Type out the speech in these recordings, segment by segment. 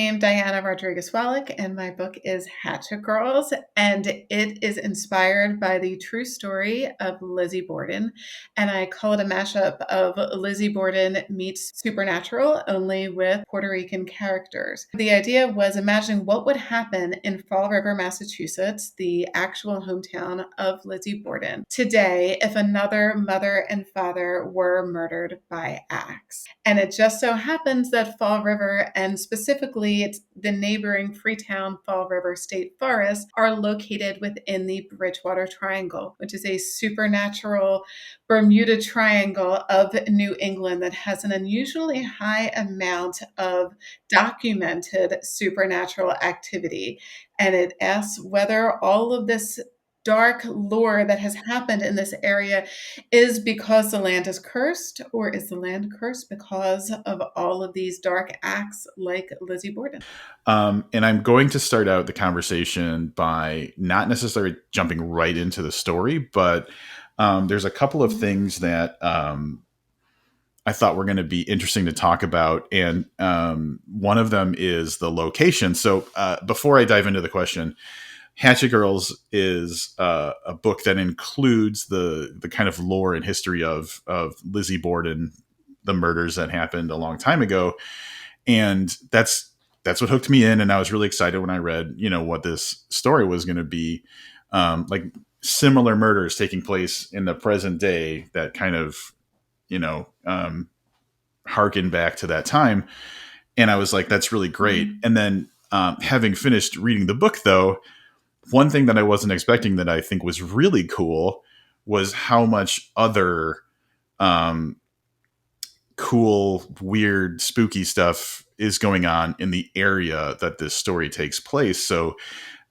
I'm Diana Rodriguez Wallach, and my book is Hatchet Girls, and it is inspired by the true story of Lizzie Borden. And I call it a mashup of Lizzie Borden meets Supernatural, only with Puerto Rican characters. The idea was imagining what would happen in Fall River, Massachusetts, the actual hometown of Lizzie Borden, today if another mother and father were murdered by axe. And it just so happens that Fall River, and specifically it's the neighboring Freetown Fall River State Forest, are located within the Bridgewater Triangle, which is a supernatural Bermuda Triangle of New England that has an unusually high amount of documented supernatural activity. And it asks whether all of this dark lore that has happened in this area is because the land is cursed, or is the land cursed because of all of these dark acts like Lizzie Borden? And I'm going to start out the conversation by not necessarily jumping right into the story, but there's a couple of things that I thought were going to be interesting to talk about. And one of them is the location. So before I dive into the question, Hatchet Girls is a book that includes the kind of lore and history of Lizzie Borden, the murders that happened a long time ago, and that's what hooked me in. And I was really excited when I read, what this story was going to be, like similar murders taking place in the present day that kind of, harken back to that time. And I was like, that's really great. Mm-hmm. And then having finished reading the book, though, one thing that I wasn't expecting that I think was really cool was how much other cool, weird, spooky stuff is going on in the area that this story takes place. So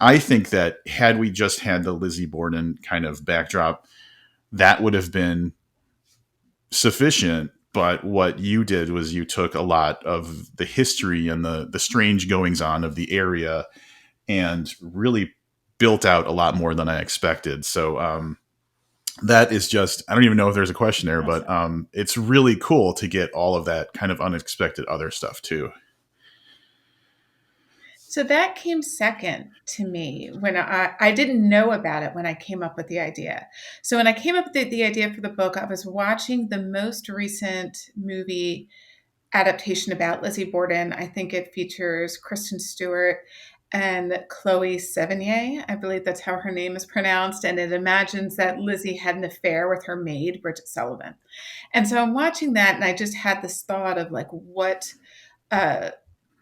I think that had we just had the Lizzie Borden kind of backdrop, that would have been sufficient. But what you did was you took a lot of the history and the strange goings on of the area and really built out a lot more than I expected. So that is just, I don't even know if there's a question there, but it's really cool to get all of that kind of unexpected other stuff too. So that came second to me when I didn't know about it when I came up with the idea. So when I came up with the idea for the book, I was watching the most recent movie adaptation about Lizzie Borden. I think it features Kristen Stewart and Chloe Sevigny. I believe that's how her name is pronounced. And it imagines that Lizzie had an affair with her maid, Bridget Sullivan. And so I'm watching that, and I just had this thought of like, what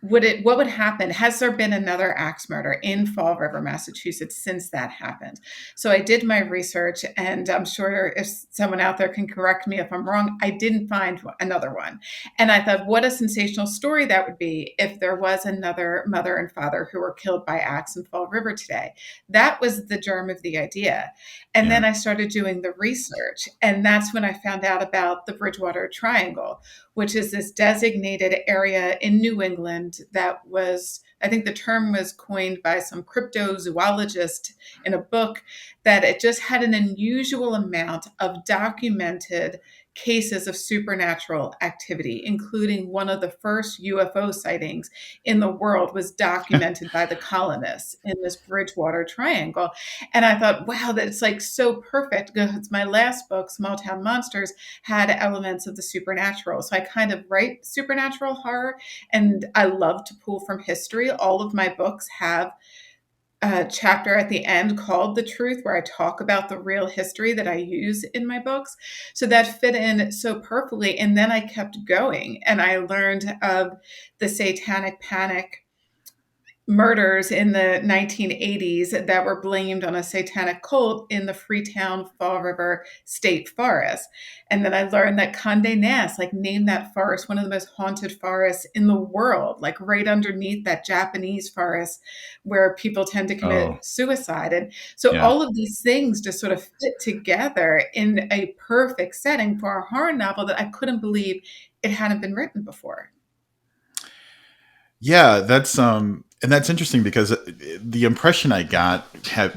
would happen? Has there been another axe murder in Fall River, Massachusetts since that happened? So I did my research, and I'm sure if someone out there can correct me if I'm wrong, I didn't find another one. And I thought, what a sensational story that would be if there was another mother and father who were killed by axe in Fall River today. That was the germ of the idea. And then I started doing the research, and that's when I found out about the Bridgewater Triangle, which is this designated area in New England that was, I think the term was coined by some cryptozoologist in a book, that it just had an unusual amount of documented cases of supernatural activity, including one of the first UFO sightings in the world was documented by the colonists in this Bridgewater Triangle. And I thought, wow, that's like so perfect, because my last book, Small Town Monsters, had elements of the supernatural. So I kind of write supernatural horror, and I love to pull from history. All of my books have a chapter at the end called The Truth, where I talk about the real history that I use in my books. So that fit in so perfectly. And then I kept going, and I learned of the Satanic Panic murders in the 1980s that were blamed on a satanic cult in the Freetown Fall River State Forest. And then I learned that Condé Nast, like, named that forest one of the most haunted forests in the world, like right underneath that Japanese forest where people tend to commit suicide. And so all of these things just sort of fit together in a perfect setting for a horror novel that I couldn't believe it hadn't been written before. Yeah, that's and that's interesting, because the impression I got,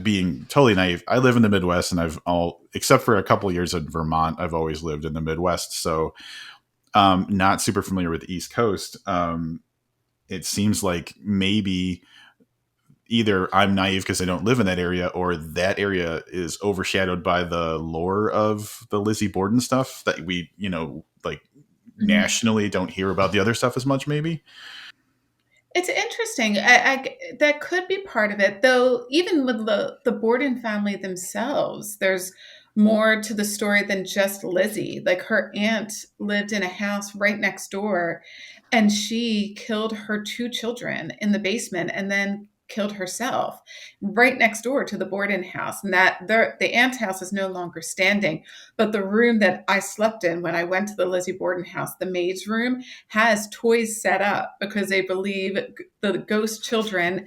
being totally naive, I live in the Midwest, and except for a couple of years in Vermont, I've always lived in the Midwest. So not super familiar with the East Coast. it seems like maybe either I'm naive because I don't live in that area, or that area is overshadowed by the lore of the Lizzie Borden stuff that we, like Mhm. nationally don't hear about the other stuff as much, maybe. It's interesting. That could be part of it, though. Even with the Borden family themselves, there's more to the story than just Lizzie. Like her aunt lived in a house right next door, and she killed her two children in the basement, and then killed herself right next door to the Borden house. And that the aunt's house is no longer standing, but the room that I slept in when I went to the Lizzie Borden house, the maid's room, has toys set up because they believe the ghost children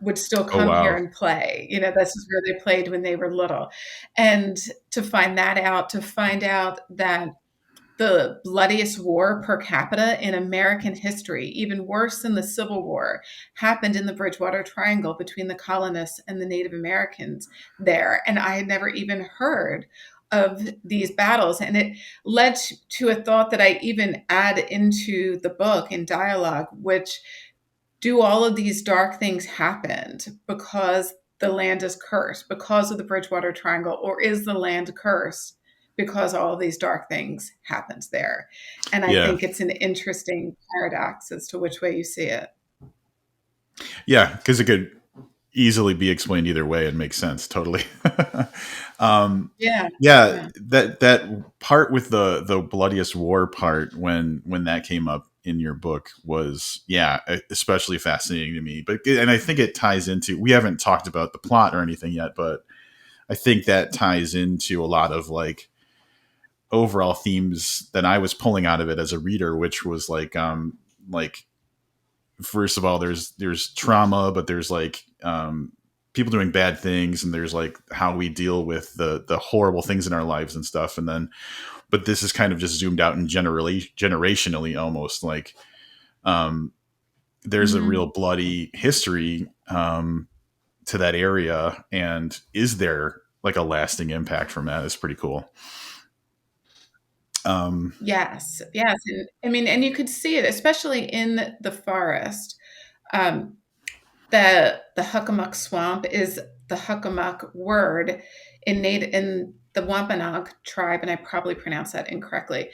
would still Oh come here wow. and play. This is where they played when they were little. And to find that out, to find out that the bloodiest war per capita in American history, even worse than the Civil War, happened in the Bridgewater Triangle between the colonists and the Native Americans there. And I had never even heard of these battles. And it led to a thought that I even add into the book in dialogue, which do all of these dark things happened because the land is cursed because of the Bridgewater Triangle, or is the land cursed because all of these dark things happened there? And I Yeah. think it's an interesting paradox as to which way you see it. Yeah, because it could easily be explained either way and make sense totally. um Yeah, yeah, yeah. that part with the bloodiest war part, when that came up in your book, was, yeah, especially fascinating to me. But and I think it ties into, we haven't talked about the plot or anything yet, but I think that ties into a lot of like overall themes that I was pulling out of it as a reader, which was like first of all, there's trauma, but there's like people doing bad things, and there's like how we deal with the horrible things in our lives and stuff. And then, but this is kind of just zoomed out and generally generationally, almost like um, there's a real Hmm. bloody history to that area, and is there like a lasting impact from that? It's pretty cool. Um, Yes, yes. And I mean, and you could see it, especially in the forest. Um, the Huckamuck Swamp is the Huckamuck word in the Wampanoag tribe, and I probably pronounced that incorrectly.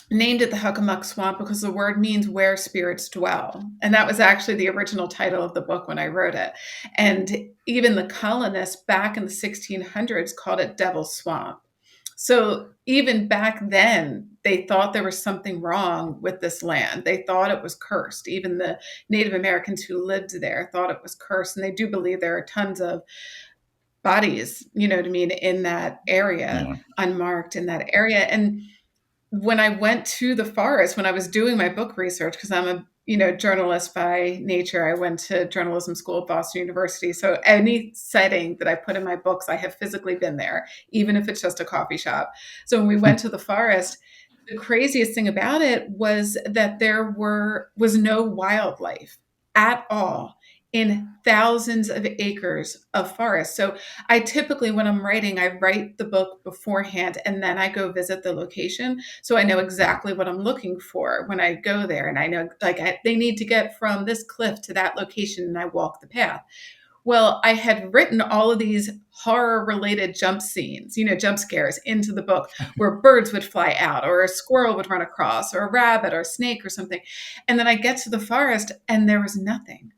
Named it the Huckamuck Swamp because the word means where spirits dwell. And that was actually the original title of the book when I wrote it. And even the colonists back in the 1600s called it Devil's Swamp. So even back then, they thought there was something wrong with this land. They thought it was cursed. Even the Native Americans who lived there thought it was cursed. And they do believe there are tons of bodies, what I mean, in that area, yeah. unmarked in that area. And when I went to the forest, when I was doing my book research, because I'm a journalist by nature, I went to journalism school at Boston University. So any setting that I put in my books, I have physically been there, even if it's just a coffee shop. So when we went to the forest, the craziest thing about it was that was no wildlife at all in thousands of acres of forest. So I typically, when I'm writing, I write the book beforehand and then I go visit the location. So I know exactly what I'm looking for when I go there. And I know, like, they need to get from this cliff to that location, and I walk the path. Well, I had written all of these horror related jump scenes, jump scares into the book where birds would fly out or a squirrel would run across or a rabbit or a snake or something. And then I get to the forest and there was nothing.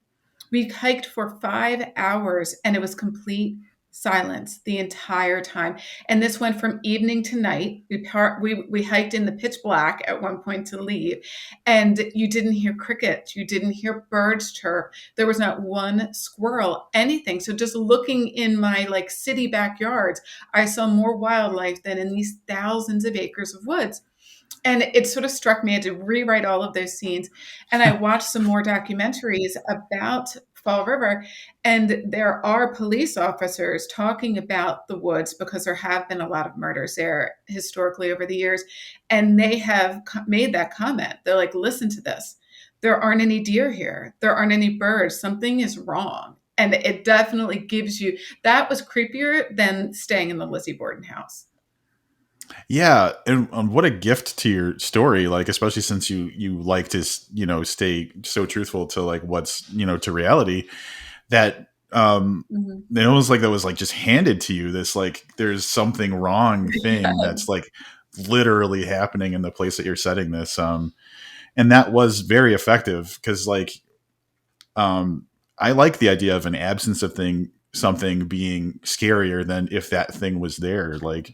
We hiked for 5 hours and it was complete silence the entire time. And this went from evening to night. We hiked in the pitch black at one point to leave, and you didn't hear crickets, you didn't hear birds chirp. There was not one squirrel, anything. So just looking in my like city backyards, I saw more wildlife than in these thousands of acres of woods. And it sort of struck me. I had to rewrite all of those scenes. And I watched some more documentaries about Fall River. And there are police officers talking about the woods because there have been a lot of murders there historically over the years. And they have made that comment. They're like, listen to this. There aren't any deer here. There aren't any birds. Something is wrong. And it definitely gives you that was creepier than staying in the Lizzie Borden house. Yeah, and what a gift to your story, like especially since you like to stay so truthful to like what's to reality that Mhm. it almost like that was like just handed to you, this like there's something wrong thing that's Yes. like literally happening in the place that you're setting this, and that was very effective because like um I like the idea of an absence of something being scarier than if that thing was there. Like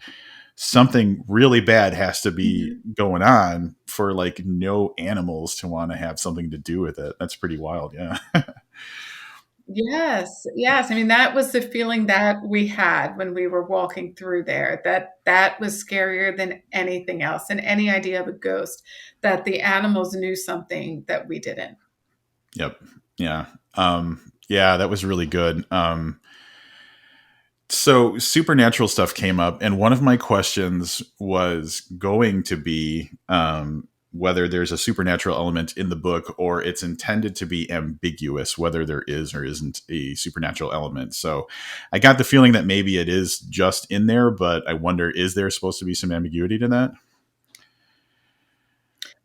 something really bad has to be Mhm. going on for like no animals to want to have something to do with it. That's pretty wild. Yeah. Yes, yes. I mean, that was the feeling that we had when we were walking through there, that that was scarier than anything else, and any idea of a ghost, that the animals knew something that we didn't. Yep. Yeah. Yeah, that was really good. So supernatural stuff came up, and one of my questions was going to be whether there's a supernatural element in the book or it's intended to be ambiguous whether there is or isn't a supernatural element. So I got the feeling that maybe it is just in there, but I wonder, is there supposed to be some ambiguity to that?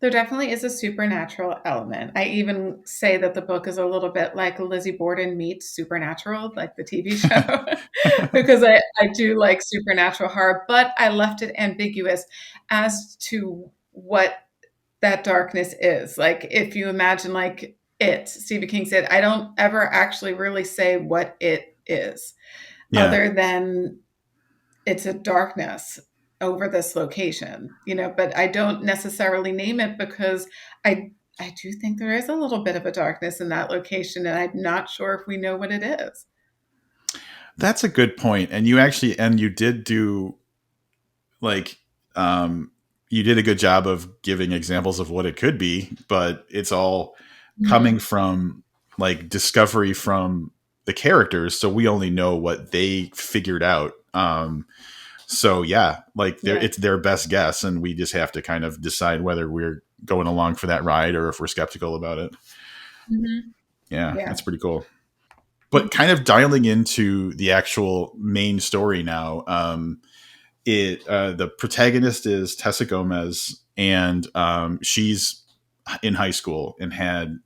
There definitely is a supernatural element. I even say that the book is a little bit like Lizzie Borden meets Supernatural, like the TV show, because I do like supernatural horror, but I left it ambiguous as to what that darkness is. Like if you imagine like it, Stephen King said, I don't ever actually really say what it is, Yeah. other than it's a darkness over this location, but I don't necessarily name it because I do think there is a little bit of a darkness in that location, and I'm not sure if we know what it is. That's a good point. And you did do like um you did a good job of giving examples of what it could be, but it's all coming Mhm. from like discovery from the characters, so we only know what they figured out. So yeah, like Yeah. it's their best guess, and we just have to kind of decide whether we're going along for that ride or if we're skeptical about it. Mhm. Yeah, Yeah. that's pretty cool. But kind of dialing into the actual main story now, it the protagonist is Tessa Gomez, and she's in high school and had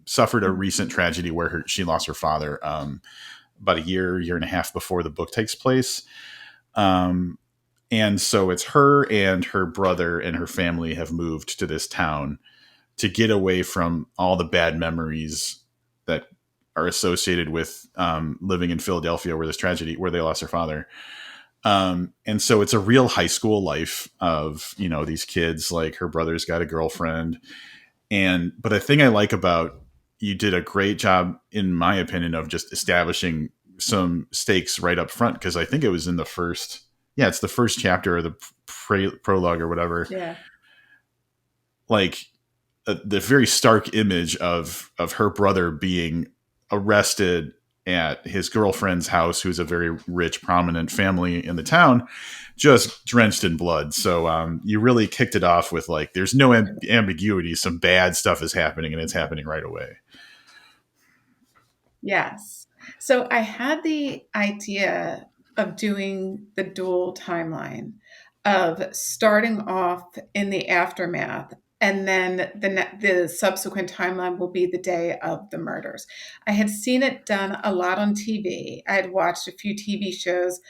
suffered a Mhm. recent tragedy where she lost her father about a year and a half before the book takes place. Um, and so it's her and her brother and her family have moved to this town to get away from all the bad memories that are associated with living in Philadelphia, where this tragedy, where they lost their father. And so it's a real high school life of these kids. Like her brother's got a girlfriend, and but a thing I like about, you did a great job in my opinion of just establishing some stakes right up front, because I think it was in the first, yeah, it's the first chapter or the prologue or whatever, Yeah. like the very stark image of her brother being arrested at his girlfriend's house, who's a very rich, prominent family in the town, just drenched in blood. So you really kicked it off with like, there's no ambiguity. Some bad stuff is happening, and it's happening right away. Yes. So I had the idea of doing the dual timeline, of starting off in the aftermath, and then the subsequent timeline will be the day of the murders. I had seen it done a lot on TV. I had watched a few TV shows.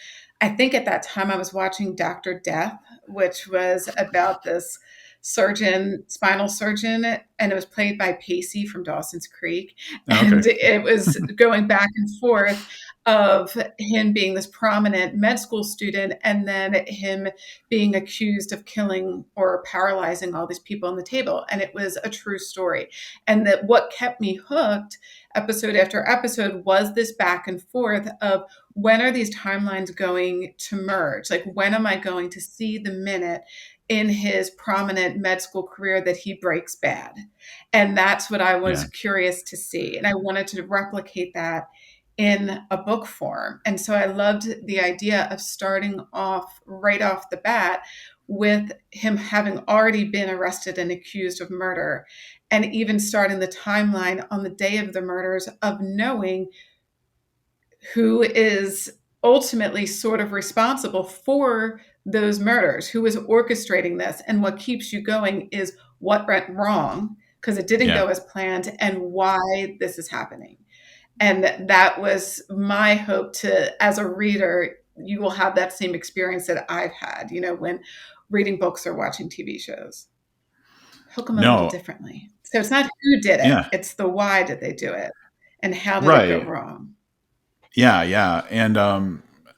I think at that time I was watching Dr. Death, which was about this surgeon, spinal surgeon, and it was played by Pacey from Dawson's Creek. Oh, okay. And it was going back and forth of him being this prominent med school student and then him being accused of killing or paralyzing all these people on the table. And it was a true story. And that what kept me hooked episode after episode was this back and forth of, when are these timelines going to merge? Like, when am I going to see the minute in his prominent med school career that he breaks bad? And that's what I was Yeah. curious to see. And I wanted to replicate that in a book form. And so I loved the idea of starting off right off the bat with him having already been arrested and accused of murder, and even starting the timeline on the day of the murders of knowing who is ultimately sort of responsible for those murders, who was orchestrating this, and what keeps you going is what went wrong because it didn't Yeah. go as planned and why this is happening. And that was my hope to, as a reader, you will have that same experience that I've had, when reading books or watching TV shows. Hook them a little No. differently. So it's not who did it, Yeah. it's the why did they do it and how did it go Right. wrong. Yeah. Yeah. And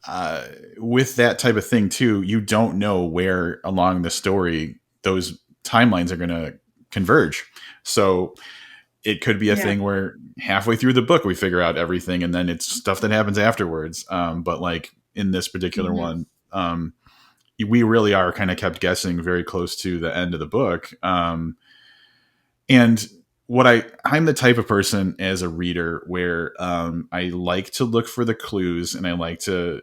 uh, with that type of thing too, you don't know where along the story those timelines are going to converge. So it could be a Yeah. thing where halfway through the book we figure out everything, and then it's stuff that happens afterwards. But like in this particular Hmm. one, we really are kind of kept guessing very close to the end of the book. And I'm the type of person as a reader where I like to look for the clues, and I like to,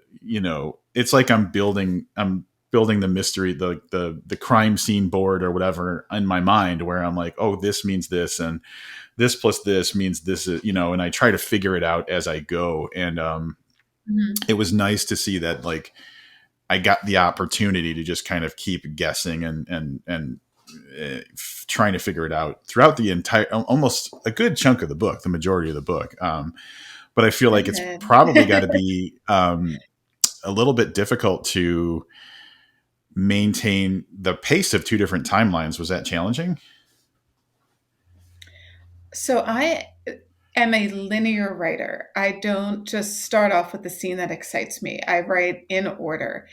it's like I'm building the mystery, the crime scene board or whatever in my mind, where I'm like, oh, this means this, and this plus this means this, and I try to figure it out as I go. And Hmm. it was nice to see that, like, I got the opportunity to just kind of keep guessing and trying to figure it out throughout the entire, almost a good chunk of the book, the majority of the book. But I feel like it's Good. probably got to be a little bit difficult to maintain the pace of two different timelines. Was that challenging? So I am a linear writer. I don't just start off with the scene that excites me. I write in order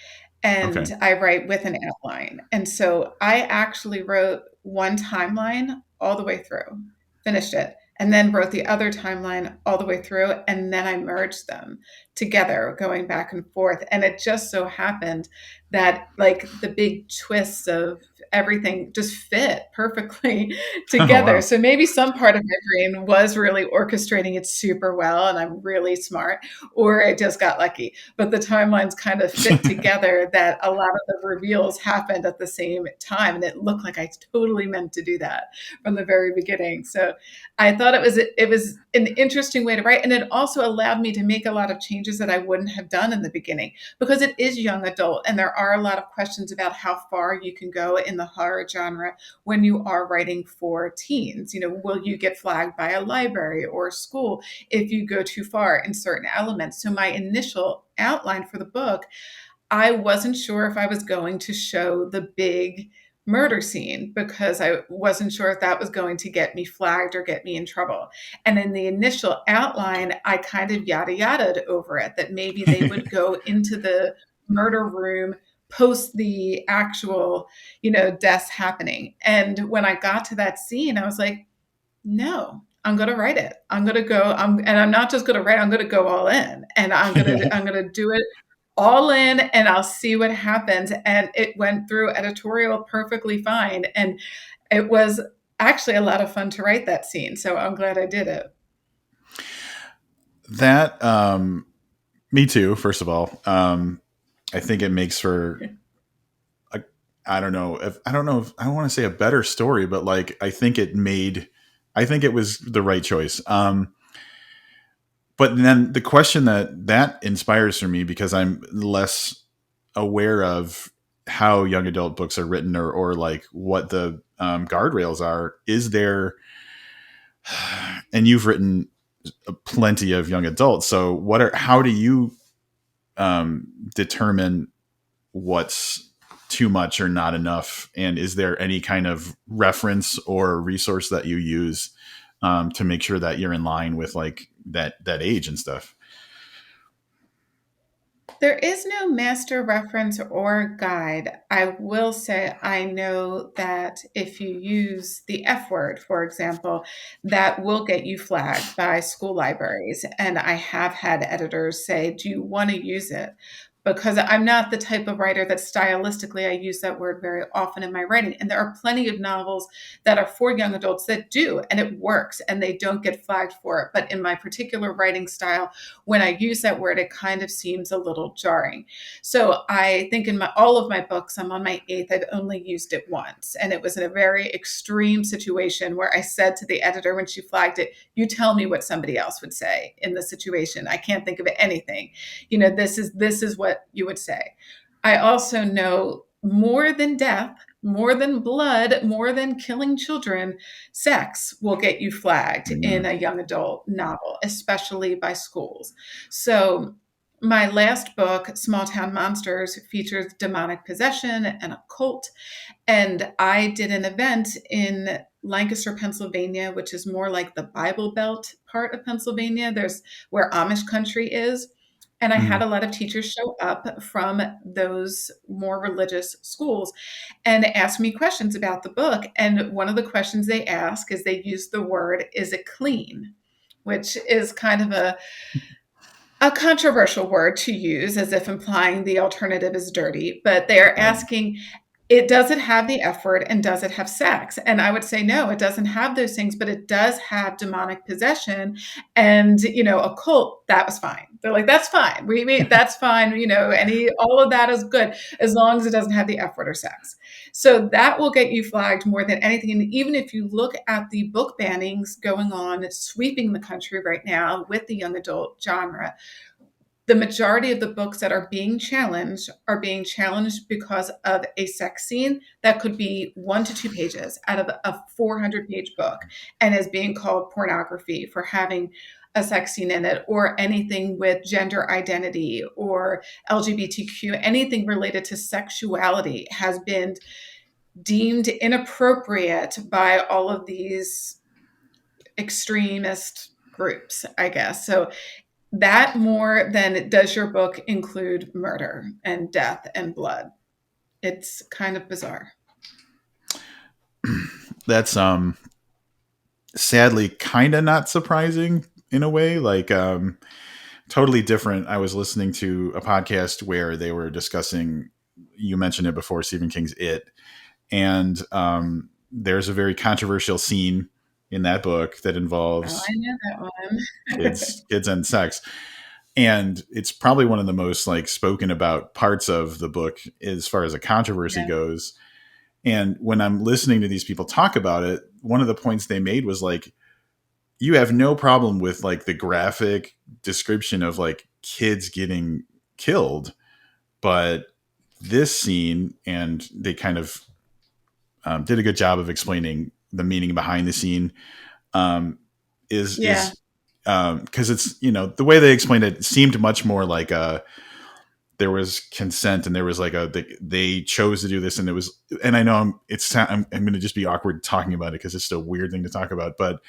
Okay. and I write with an outline. And so I actually wrote one timeline all the way through, finished it, and then wrote the other timeline all the way through. And then I merged them together, going back and forth. And it just so happened that, like, the big twists of everything just fit perfectly Oh, together. wow. So maybe some part of my brain was really orchestrating it super well and I'm really smart, or it just got lucky. But the timelines kind of fit together that a lot of the reveals happened at the same time. And it looked like I totally meant to do that from the very beginning. So I thought it was an interesting way to write. And it also allowed me to make a lot of changes that I wouldn't have done in the beginning because it is young adult and there are a lot of questions about how far you can go in the horror genre when you are writing for teens. Will you get flagged by a library or a school if you go too far in certain elements? So my initial outline for the book, I wasn't sure if I was going to show the big murder scene because I wasn't sure if that was going to get me flagged or get me in trouble. And in the initial outline, I kind of yada yadaed over it that maybe they would go into the murder room post the actual, deaths happening. And when I got to that scene, I was like, no, I'm going to write it. I'm going to go, and I'm not just going to write, I'm going to go all in and I'm going to do it all in and I'll see what happens. And it went through editorial perfectly fine. And it was actually a lot of fun to write that scene. So I'm glad I did it. That, me too, first of all. I think it makes for a, I don't want to say a better story, but like, I think it was the right choice. But then the question that inspires for me, because I'm less aware of how young adult books are written, or like what the guardrails are, is there, and you've written plenty of young adults. So how do you determine what's too much or not enough? And is there any kind of reference or resource that you use to make sure that you're in line with like that age and stuff? There is no master reference or guide. I will say I know that if you use the F word, for example, that will get you flagged by school libraries. And I have had editors say, do you want to use it? Because I'm not the type of writer that stylistically I use that word very often in my writing. And there are plenty of novels that are for young adults that do, and it works and they don't get flagged for it. But in my particular writing style, when I use that word, it kind of seems a little jarring. So I think in all of my books, I'm on my eighth, I've only used it once. And it was in a very extreme situation where I said to the editor when she flagged it, you tell me what somebody else would say in the situation. I can't think of anything. This is what you would say. I also know more than death, more than blood, more than killing children, sex will get you flagged in Mm, a young adult novel, especially by schools. So, my last book, Small Town Monsters, features demonic possession and a cult. And I did an event in Lancaster, Pennsylvania, which is more like the Bible Belt part of Pennsylvania. There's where Amish country is. And I had mm, a lot of teachers show up from those more religious schools and ask me questions about the book. And one of the questions they ask is they use the word, is it clean? Which is kind of a controversial word to use as if implying the alternative is dirty, but they are right. asking, it does it have the F word and does it have sex? And I would say no, it doesn't have those things, but it does have demonic possession and a cult. That was fine. They're like, that's fine. That's fine. Any all of that is good as long as it doesn't have the F word or sex. So that will get you flagged more than anything. And even if you look at the book bannings going on, sweeping the country right now with the young adult genre, the majority of the books that are being challenged because of a sex scene that could be 1 to 2 pages out of a 400-page book and is being called pornography for having a sex scene in it, or anything with gender identity or LGBTQ, anything related to sexuality has been deemed inappropriate by all of these extremist groups, I guess. So that more than does your book include murder and death and blood? It's kind of bizarre. That's sadly kind of not surprising in a way. Like totally different. I was listening to a podcast where they were discussing. You mentioned it before, Stephen King's It, and there's a very controversial scene in that book that Oh, involves I know that one. kids and sex, and it's probably one of the most like spoken about parts of the book as far as a controversy Yeah. goes. And when I'm listening to these people talk about it, one of the points they made was like, you have no problem with like the graphic description of like kids getting killed, but this scene, and they kind of did a good job of explaining the meaning behind the scene, Yeah. is because it's the way they explained it seemed much more like there was consent, and there was like they chose to do this, and it was, and I know I'm going to just be awkward talking about it because it's a weird thing to talk about, but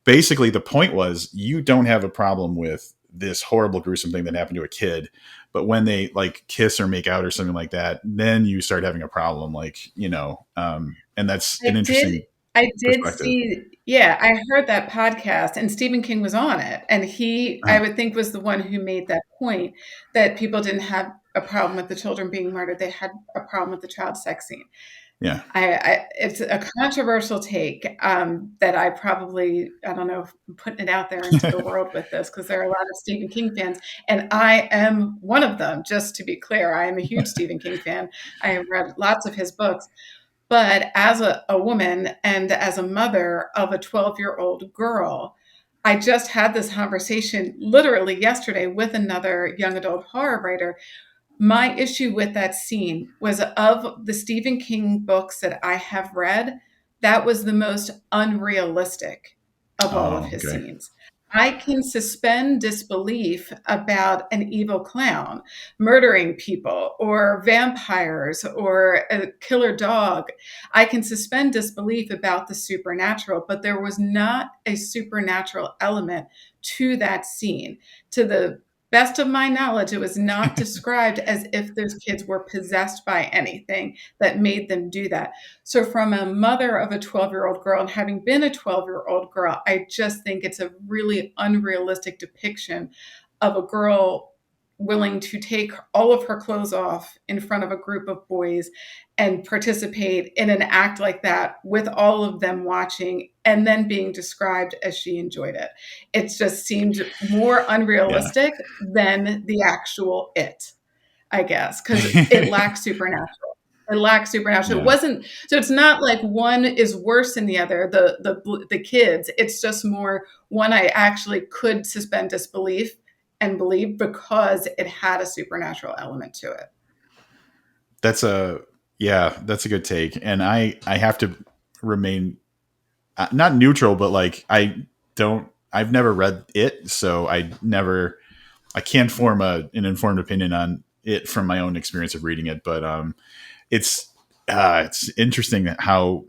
basically the point was you don't have a problem with this horrible gruesome thing that happened to a kid, but when they like kiss or make out or something like that, then you start having a problem, like and that's an I did interesting I did perspective. see, yeah, I heard that podcast and Stephen King was on it. And he, I Uh, would think, was the one who made that point that people didn't have a problem with the children being murdered. They had a problem with the child sex scene. yeah. It's a controversial take that I don't know, if I'm putting it out there into the world with this because there are a lot of Stephen King fans, and I am one of them. Just to be clear, I am a huge Stephen King fan. I have read lots of his books, but as a woman and as a mother of a 12-year-old girl, I just had this conversation literally yesterday with another young adult horror writer. My issue with that scene was, of the Stephen King books that I have read, that was the most unrealistic of all of Oh, his okay. scenes. I can suspend disbelief about an evil clown murdering people or vampires or a killer dog. I can suspend disbelief about the supernatural, but there was not a supernatural element to that scene. To the best of my knowledge, it was not described as if those kids were possessed by anything that made them do that. So, from a mother of a 12-year-old girl and having been a 12-year-old girl, I just think it's a really unrealistic depiction of a girl willing to take all of her clothes off in front of a group of boys and participate in an act like that with all of them watching and then being described as she enjoyed it. It just seemed more Yeah. unrealistic than the actual it, I guess, because it lacks supernatural. It lacks supernatural. It Yeah. wasn't, so it's not like one is worse than the other, the kids. It's just more one I actually could suspend disbelief and believe because it had a supernatural element to it. That's a yeah, that's a good take. And I have to remain not neutral, but like I've never read it, so I can't form an informed opinion on it from my own experience of reading it. But it's it's interesting how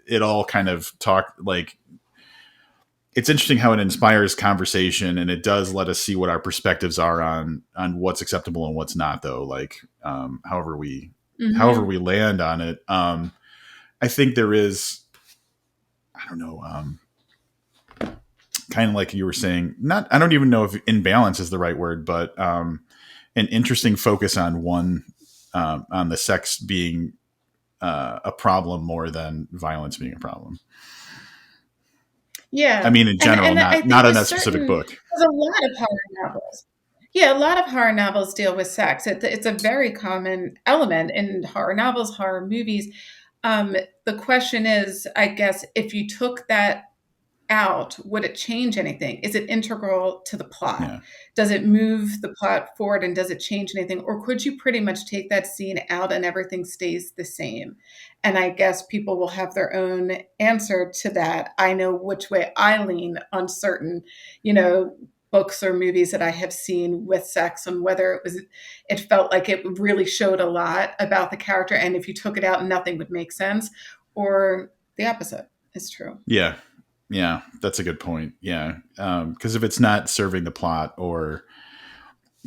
it all kind of talk like it's interesting how it inspires conversation, and it does let us see what our perspectives are on what's acceptable and what's not, though. Like however Hmm. we land on it. I think there is, I don't know, kind of like you were saying, not, I don't even know if imbalance is the right word, but an interesting focus on on the sex being a problem more than violence being a problem. I Yeah, mean, in general, and I not think in with a specific certain, book. there's a lot of horror novels. Yeah, a lot of horror novels deal with sex. It's a very common element in horror novels, horror movies. Um, the question is, I guess, if you took that out, would it change anything? Is it integral to the plot? Yeah. Does it move the plot forward and does it change anything? Or could you pretty much take that scene out and everything stays the same? And I guess people will have their own answer to that. I know which way I lean on certain, you know, books or movies that I have seen with sex and whether it felt like it really showed a lot about the character. And if you took it out, nothing would make sense, or the opposite is true. Yeah. Yeah. That's a good point. Yeah. Because if it's not serving the plot or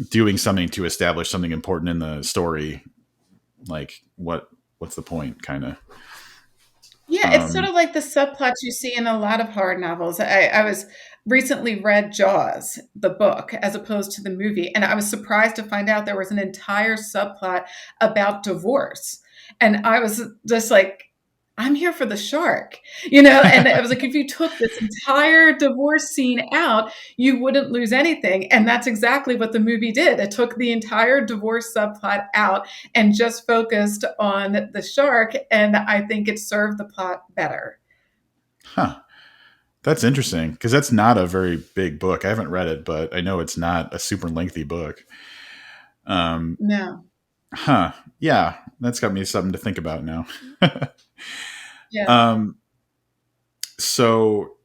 doing something to establish something important in the story, like what's the point, kind of? Yeah, it's sort Um, of like the subplots you see in a lot of horror novels. I was recently read Jaws, the book, as opposed to the movie, and I was surprised to find out there was an entire subplot about divorce. And I was just like, I'm here for the shark, you know? And I was like, if you took this entire divorce scene out, you wouldn't lose anything. And that's exactly what the movie did. It took the entire divorce subplot out and just focused on the shark. And I think it served the plot better. huh. That's interesting because that's not a very big book. I haven't read it, but I know it's not a super lengthy book. Um, No. huh. Yeah, that's got me something to think about now. Yeah. um, so,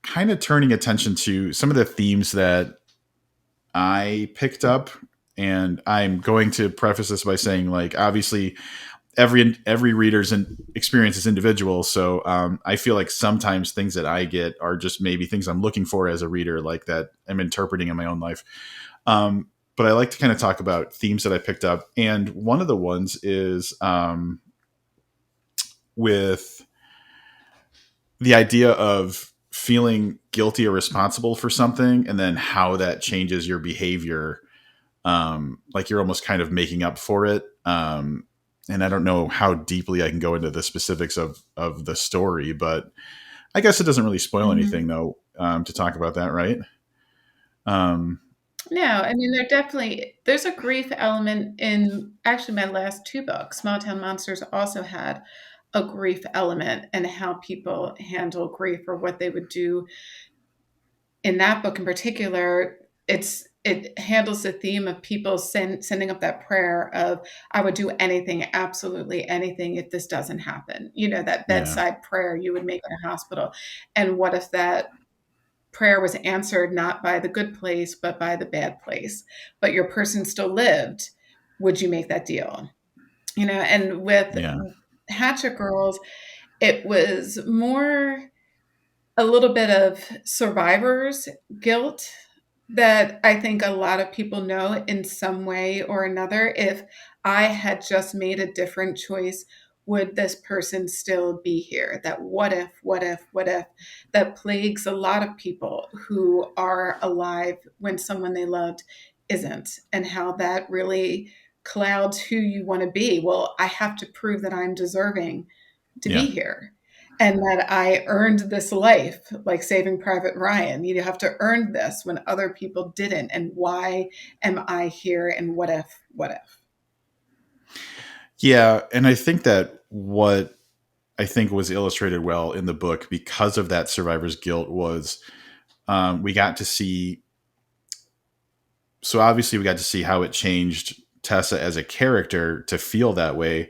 kind of turning attention to some of the themes that I picked up, and I'm going to preface this by saying, like, obviously, every reader's experience is individual. So I feel like sometimes things that I get are just maybe things I'm looking for as a reader, like that I'm interpreting in my own life. But I like to kind of talk about themes that I picked up, and one of the ones is with the idea of feeling guilty or responsible for something, and then how that changes your behavior. Like you're almost kind of making up for it. And I don't know how deeply I can go into the specifics of the story, but I guess it doesn't really spoil Hmm. anything though, to talk about that, right? Um, No, I mean, there's a grief element in actually my last two books. Small Town Monsters also had a grief element and how people handle grief or what they would do in that book in particular. It handles the theme of people sending up that prayer of, I would do anything, absolutely anything, if this doesn't happen, you know, that yeah, bedside prayer you would make in a hospital. And what if that prayer was answered not by the good place but by the bad place, but your person still lived? Would you make that deal, you know? And with yeah, Hatchet Girls, it was more a little bit of survivor's guilt that I think a lot of people know in some way or another. If I had just made a different choice, would this person still be here? That what if that plagues a lot of people who are alive when someone they loved isn't, and how that really clouds who you want to be. Well, I have to prove that I'm deserving to be yeah, here and that I earned this life, like Saving Private Ryan. You have to earn this when other people didn't. And why am I here? And what if, what if? yeah. And I think that what I think was illustrated well in the book because of that survivor's guilt was we got to see. So obviously, we got to see how it changed Tessa as a character to feel that way.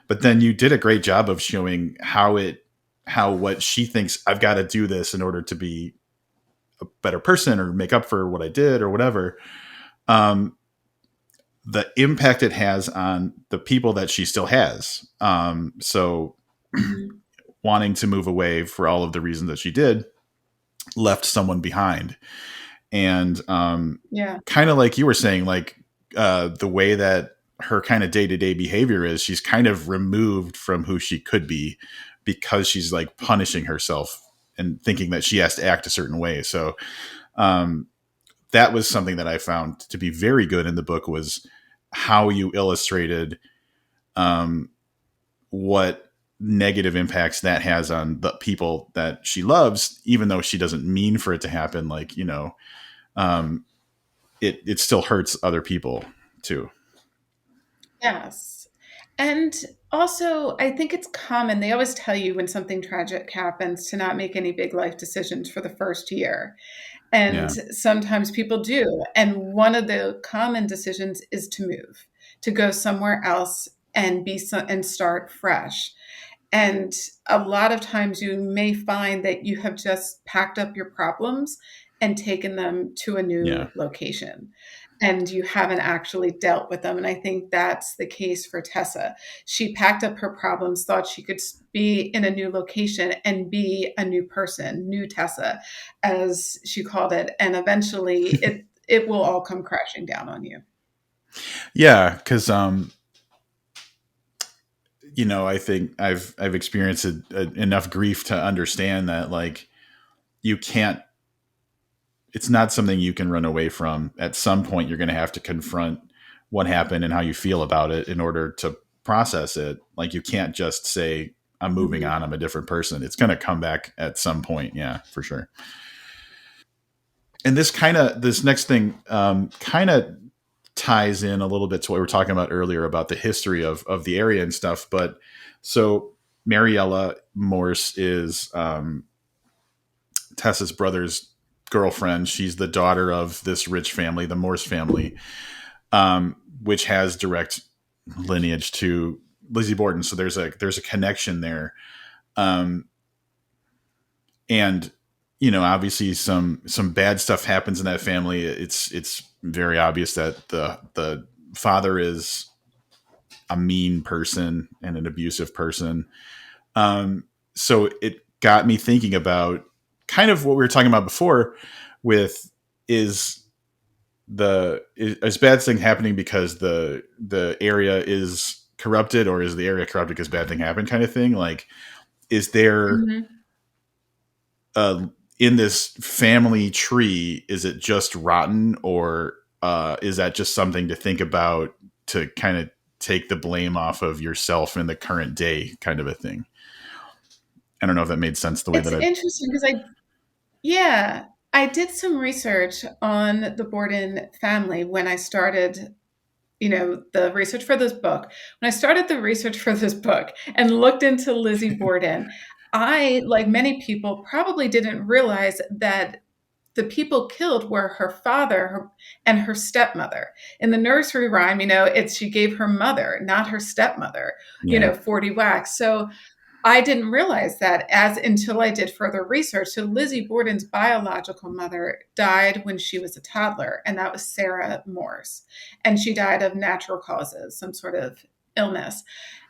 But then you did a great job of showing how what she thinks I've got to do this in order to be a better person or make up for what I did or whatever. Um, the impact it has on the people that she still has. So Mhm. wanting to move away for all of the reasons that she did left someone behind. And Yeah. kind of like you were saying, like the way that her kind of day-to-day behavior is, she's kind of removed from who she could be because she's like punishing herself and thinking that she has to act a certain way. So um, that was something that I found to be very good in the book, was how you illustrated um, what negative impacts that has on the people that she loves, even though she doesn't mean for it to happen. Like, um, it still hurts other people too. Yes. And also, I think it's common. They always tell you when something tragic happens to not make any big life decisions for the first year. And Yeah. sometimes people do. And one of the common decisions is to move, to go somewhere else and and start fresh. And a lot of times you may find that you have just packed up your problems and taken them to a Yeah. new location. And you haven't actually dealt with them. And I think that's the case for Tessa. She packed up her problems, thought she could be in a new location and be a new person, new Tessa, as she called it. And eventually it will all come crashing down on you. Yeah. Cause, I think I've experienced enough grief to understand that, like, you can't, it's not something you can run away from. At some point, you're going to have to confront what happened and how you feel about it in order to process it. Like, you can't just say, I'm moving Mhm. on, I'm a different person. It's going to come back at some point. Yeah, for sure. And this next thing kind of ties in a little bit to what we were talking about earlier about the history of the area and stuff. But so Mariella Morse is Tessa's brother's girlfriend. She's the daughter of this rich family, the Morse family, which has direct lineage to Lizzie Borden. So there's a connection there. Um, and obviously some bad stuff happens in that family. It's very obvious that the father is a mean person and an abusive person. So it got me thinking about kind of what we were talking about before with, is is bad thing happening because the area is corrupted, or is the area corrupted because bad thing happened, kind of thing. Like, is there Mhm. uh, in this family tree, is it just rotten, or is that just something to think about to kind of take the blame off of yourself in the current day, kind of a thing? I don't know if that made sense the way It's that I. interesting because yeah, I did some research on the Borden family when I started, the research for this book. When I started the research for this book and looked into Lizzie Borden, I, like many people, probably didn't realize that the people killed were her father and her stepmother. In the nursery rhyme, it's she gave her mother, not her stepmother, Yeah. 40 whacks. So I didn't realize that as until I did further research. So Lizzie Borden's biological mother died when she was a toddler, and that was Sarah Morse. And she died of natural causes, some sort of illness.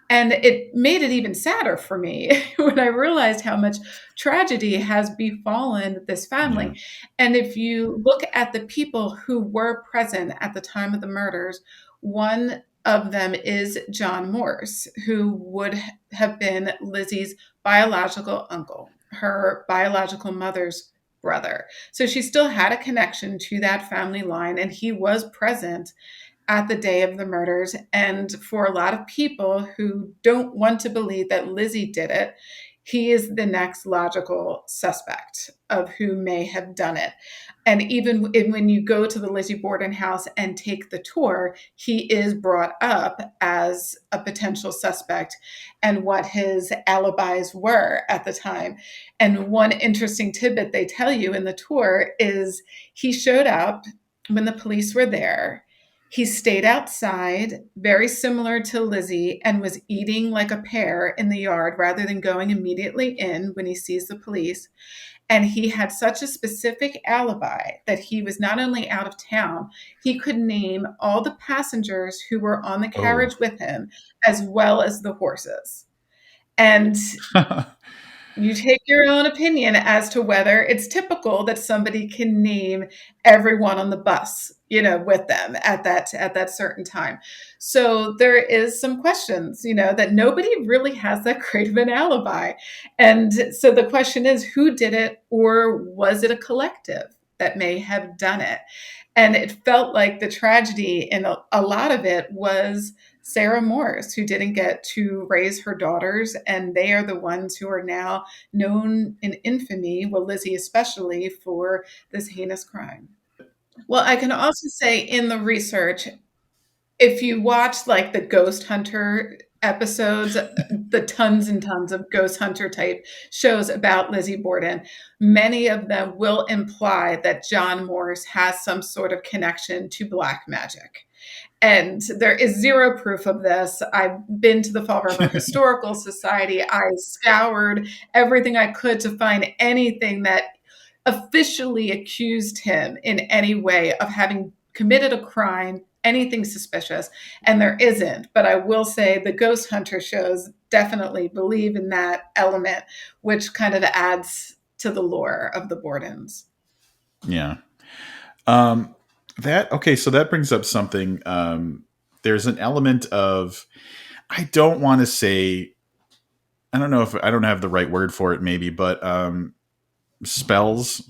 And it made it even sadder for me when I realized how much tragedy has befallen this Yeah. family. And if you look at the people who were present at the time of the murders, one of them is John Morse, who would have been Lizzie's biological uncle, her biological mother's brother. So she still had a connection to that family line, and he was present at the day of the murders. And for a lot of people who don't want to believe that Lizzie did it, he is the next logical suspect of who may have done it. And even when you go to the Lizzie Borden house and take the tour, he is brought up as a potential suspect and what his alibis were at the time. And one interesting tidbit they tell you in the tour is he showed up when the police were there. He stayed outside, very similar to Lizzie, and was eating like a pear in the yard rather than going immediately in when he sees the police. And he had such a specific alibi that he was not only out of town, he could name all the passengers who were on the Oh. carriage with him, as well as the horses. And you take your own opinion as to whether it's typical that somebody can name everyone on the bus, with them at that certain time. So there is some questions, that nobody really has that great of an alibi. And so the question is, who did it, or was it a collective that may have done it? And it felt like the tragedy in a lot of it was Sarah Morris, who didn't get to raise her daughters. And they are the ones who are now known in infamy, well, Lizzie especially, for this heinous crime. Well, I can also say in the research, if you watch like the ghost hunter episodes, the tons and tons of ghost hunter type shows about Lizzie Borden, many of them will imply that John Morse has some sort of connection to black magic. And there is zero proof of this. I've been to the Fall River Historical Society. I scoured everything I could to find anything that officially accused him in any way of having committed a crime, anything suspicious, and there isn't. But I will say the ghost hunter shows definitely believe in that element, which kind of adds to the lore of the Bordens. Yeah. Um, that okay. So that brings up something. There's an element of I don't want to say I don't know if I don't have the right word for it, maybe, but spells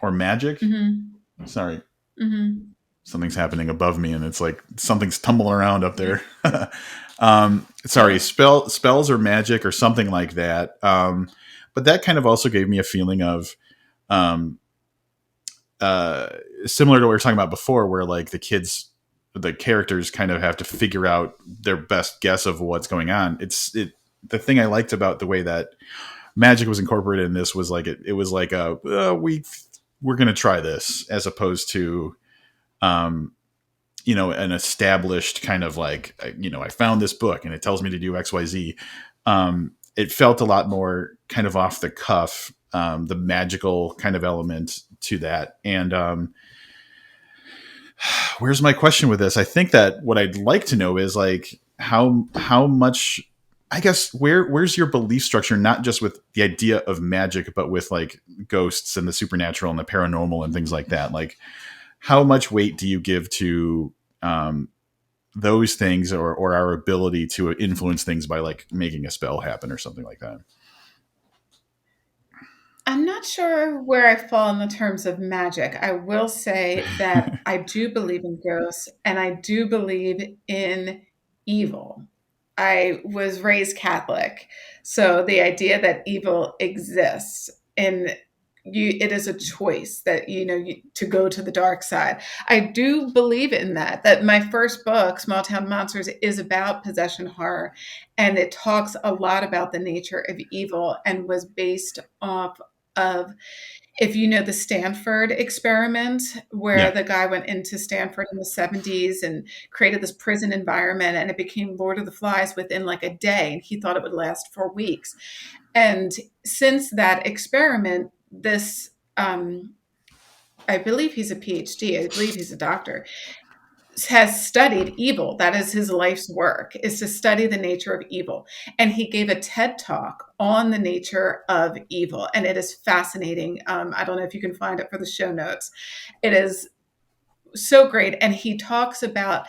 or magic. Mm-hmm. Sorry, Mm-hmm. something's happening above me, and it's like something's tumbling around up Yeah. there. Sorry, Yeah. spells or magic or something like that. But that kind of also gave me a feeling of um, uh, similar to what we were talking about before, where like the characters kind of have to figure out their best guess of what's going on. The thing I liked about the way that magic was incorporated in this was like it was like we're gonna try this as opposed to um, an established kind of like I found this book and it tells me to do XYZ. It felt a lot more kind of off the cuff, the magical kind of element to that. And where's my question with this? I think that what I'd like to know is like how much I guess where's your belief structure, not just with the idea of magic, but with like ghosts and the supernatural and the paranormal and things like that. Like how much weight do you give to um, those things or our ability to influence things by like making a spell happen or something like that? I'm not sure where I fall in the terms of magic. I will say that I do believe in ghosts and I do believe in evil. I was raised Catholic, so the idea that evil exists and it is a choice that to go to the dark side. I do believe in that my first book, Small Town Monsters, is about possession horror, and it talks a lot about the nature of evil and was based off of, if you know the Stanford experiment, where Yeah. the guy went into Stanford in the 70s and created this prison environment, and it became Lord of the Flies within like a day, and he thought it would last for weeks. And since that experiment, this I believe he's a PhD, I believe he's a doctor, has studied evil. That is his life's work, is to study the nature of evil. And he gave a TED talk on the nature of evil. And it is fascinating. I don't know if you can find it for the show notes. It is so great. And he talks about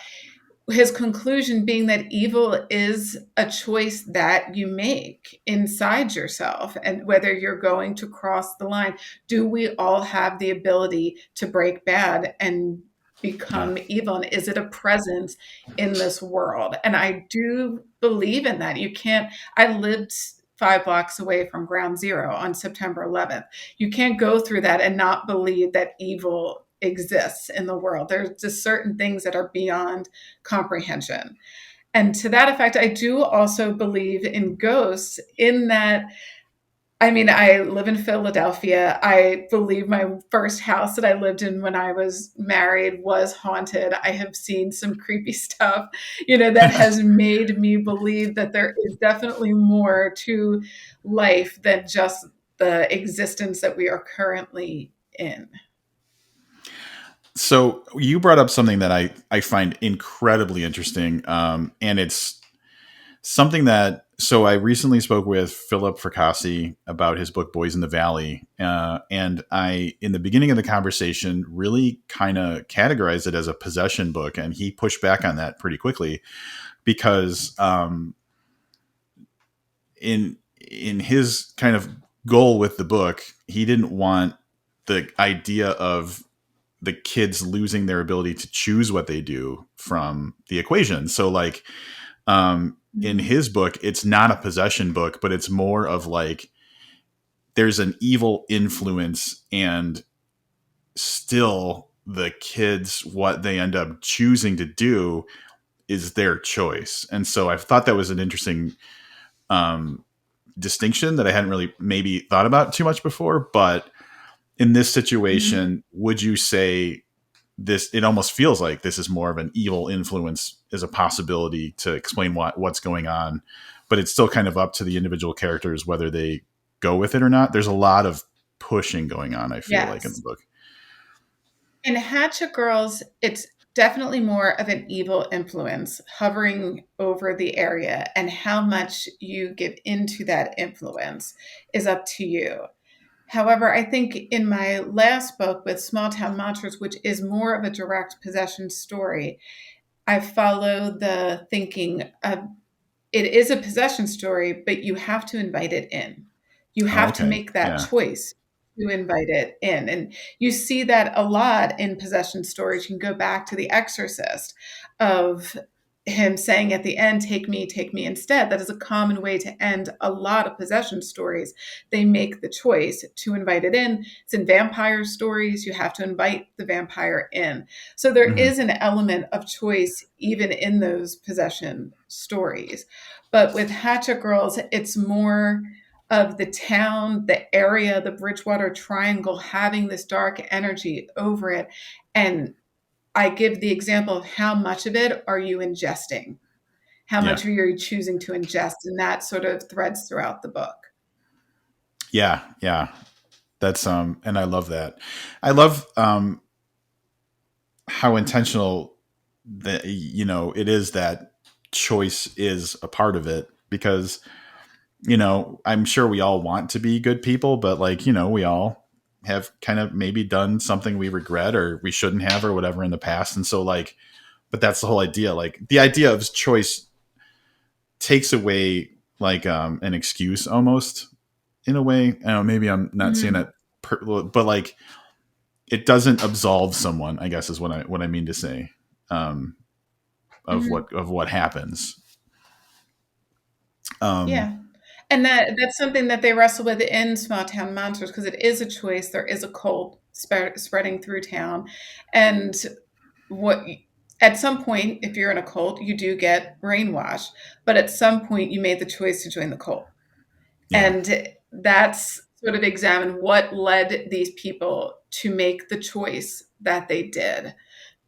his conclusion being that evil is a choice that you make inside yourself, and whether you're going to cross the line. Do we all have the ability to break bad and Yeah. become evil, and is it a presence in this world? And I do believe in that. You can't I lived 5 blocks away from ground zero on September 11th. You can't go through that and not believe that evil exists in the world. There's just certain things that are beyond comprehension. And to that effect, I do also believe in ghosts, in that I mean, I live in Philadelphia. I believe my first house that I lived in when I was married was haunted. I have seen some creepy stuff, that has made me believe that there is definitely more to life than just the existence that we are currently in. So you brought up something that I find incredibly interesting, and it's something that so I recently spoke with Philip Fracassi about his book Boys in the Valley, and I in the beginning of the conversation really kind of categorized it as a possession book, and he pushed back on that pretty quickly because in his kind of goal with the book, he didn't want the idea of the kids losing their ability to choose what they do from the equation. So like in Mhm. his book, it's not a possession book, but it's more of like there's an evil influence and still the kids, what they end up choosing to do is their choice. And so I thought that was an interesting um, distinction that I hadn't really maybe thought about too much before. But in this Mhm. situation, would you say this, it almost feels like this is more of an evil influence as a possibility to explain what's going on, but it's still kind of up to the individual characters whether they go with it or not. There's a lot of pushing going on, I feel like, in the Yes. book. In Hatchet Girls, it's definitely more of an evil influence hovering over the area, and how much you give into that influence is up to you. However, I think in my last book with Small Town Monsters, which is more of a direct possession story, I follow the thinking of it is a possession story, but you have to invite it in. You Oh, have to okay. make that Yeah. choice to invite it in. And you see that a lot in possession stories. You can go back to The Exorcist of him saying at the end, take me instead. That is a common way to end a lot of possession stories. They make the choice to invite it in. It's in vampire stories. You have to invite the vampire in. So there Hmm. is an element of choice even in those possession stories. But with Hatchet Girls, it's more of the town, the area, the Bridgewater Triangle having this dark energy over it. And I give the example of how much of it are you ingesting? How Yeah. much are you choosing to ingest? And that sort of threads throughout the book. Yeah. Yeah. That's and I love that. I love how intentional that it is that choice is a part of it because I'm sure we all want to be good people, but like, we all have kind of maybe done something we regret or we shouldn't have or whatever in the past. And so like, but that's the whole idea. Like the idea of choice takes away like an excuse almost in a way. I don't know, maybe I'm not saying Mhm. that, but like it doesn't absolve someone, I guess is what I mean to say, um, Mhm. of what happens. Um, Yeah. And that's something that they wrestle with in Small Town Monsters because it is a choice. There is a cult spreading through town. And what at some point, if you're in a cult, you do get brainwashed. But at some point, you made the choice to join the cult. yeah, And that's sort of examine what led these people to make the choice that they did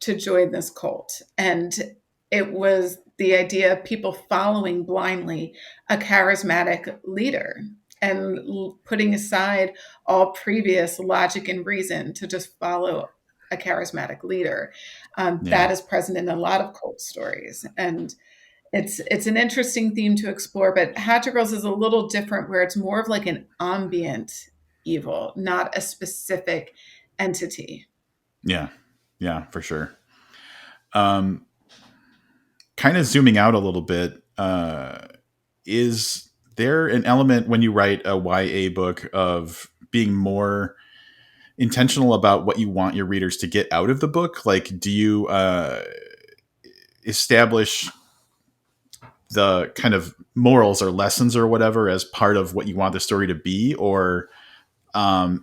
to join this cult. And it was the idea of people following blindly a charismatic leader and putting aside all previous logic and reason to just follow a charismatic leader. yeah, That is present in a lot of cult stories. And it's an interesting theme to explore, but Hatchet Girls is a little different where it's more of like an ambient evil, not a specific entity. yeah, yeah, for sure. Um, Kind of zooming out a little bit, is there an element when you write a YA book of being more intentional about what you want your readers to get out of the book? Like, do you establish the kind of morals or lessons or whatever as part of what you want the story to be, or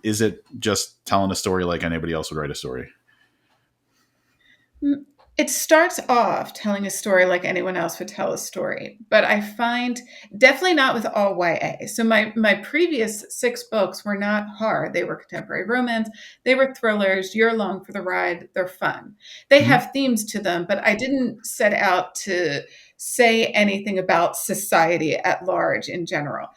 is it just telling a story like anybody else would write a story? It starts off telling a story like anyone else would tell a story, but I find definitely not with all YA. So my previous 6 books were not hard. They were contemporary romance, they were thrillers, you're along for the ride, they're fun. They Mhm. have themes to them, but I didn't set out to say anything about society at large in general.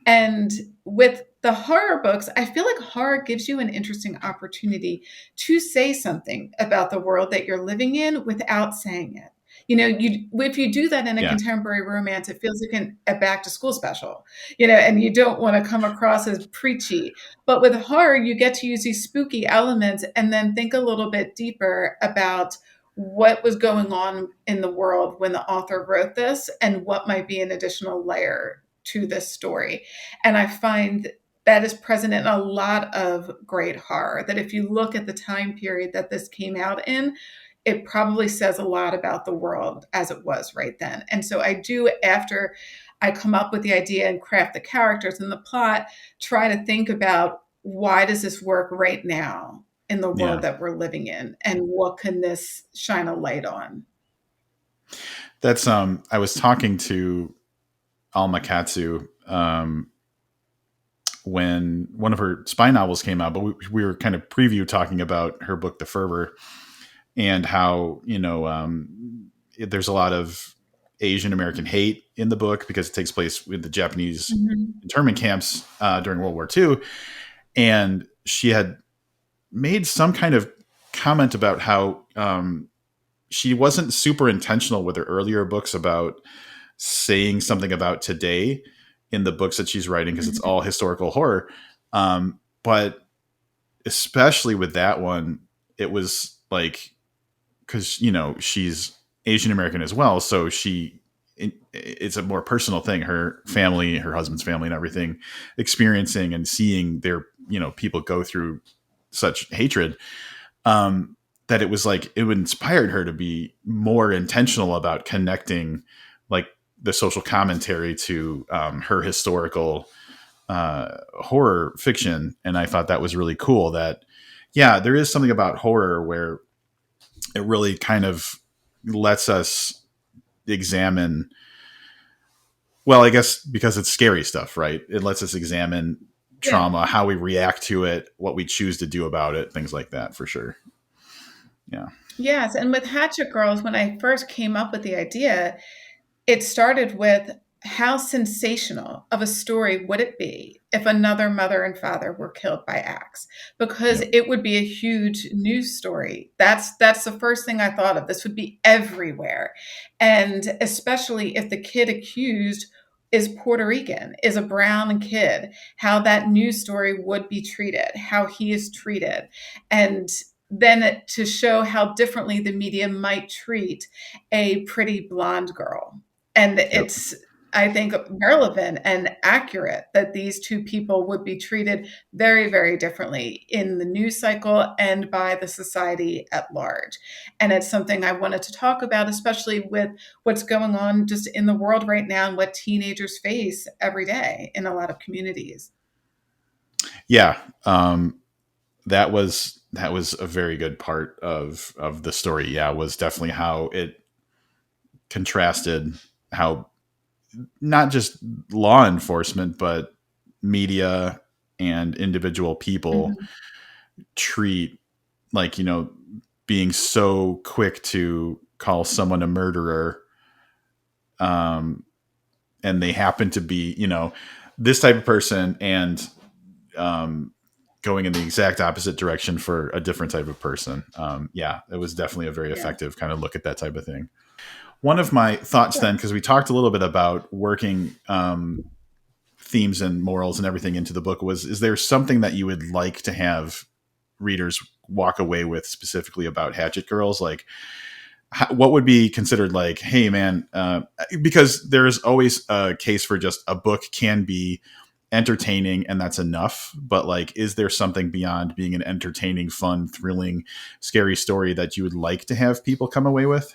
And with the horror books, I feel like horror gives you an interesting opportunity to say something about the world that you're living in without saying it. If you do that in a Yeah. contemporary romance, it feels like a back to school special, and you don't want to come across as preachy. But with horror, you get to use these spooky elements and then think a little bit deeper about what was going on in the world when the author wrote this and what might be an additional layer to this story. And I find that is present in a lot of great horror. That if you look at the time period that this came out in, it probably says a lot about the world as it was right then. And so I do, after I come up with the idea and craft the characters and the plot, try to think about why does this work right now in the world Yeah. that we're living in, and what can this shine a light on? That's I was talking to Alma Katsu when one of her spy novels came out, but we were kind of preview talking about her book The Fervor, and how there's a lot of Asian American hate in the book because it takes place with the Japanese Mhm. internment camps during World War II. And she had made some kind of comment about how she wasn't super intentional with her earlier books about saying something about today in the books that she's writing, because it's Mhm. all historical horror. But especially with that one, it was like, because she's Asian American as well, so it's a more personal thing. Her family, her husband's family, and everything, experiencing and seeing their people go through such hatred. That it was like it inspired her to be more intentional about connecting, like, the social commentary to her historical horror fiction. And I thought that was really cool. That yeah, there is something about horror where it really kind of lets us examine, well, I guess because it's scary stuff, right? It lets us examine Yeah. trauma, how we react to it, what we choose to do about it, things like that, for sure. Yeah. Yes. And with Hatchet Girls, when I first came up with the idea, it started with how sensational of a story would it be if another mother and father were killed by axe? Because Yep. it would be a huge news story. That's the first thing I thought of. This would be everywhere. And especially if the kid accused is Puerto Rican, is a brown kid, how that news story would be treated, how he is treated. And then to show how differently the media might treat a pretty blonde girl. And Yep. it's, I think, relevant and accurate that these two people would be treated very, very differently in the news cycle and by the society at large. And it's something I wanted to talk about, especially with what's going on just in the world right now and what teenagers face every day in a lot of communities. Yeah. That was a very good part of the story. Yeah, was definitely how it contrasted how not just law enforcement, but media and individual people Mhm. treat, like, being so quick to call someone a murderer, um, and they happen to be, this type of person, and um, going in the exact opposite direction for a different type of person. Yeah, it was definitely a very Yeah. effective kind of look at that type of thing. One of my thoughts then, because we talked a little bit about working themes and morals and everything into the book, was, is there something that you would like to have readers walk away with specifically about Hatchet Girls? Like, what would be considered like, hey man, because there's always a case for just a book can be entertaining and that's enough, but like, is there something beyond being an entertaining, fun, thrilling, scary story that you would like to have people come away with?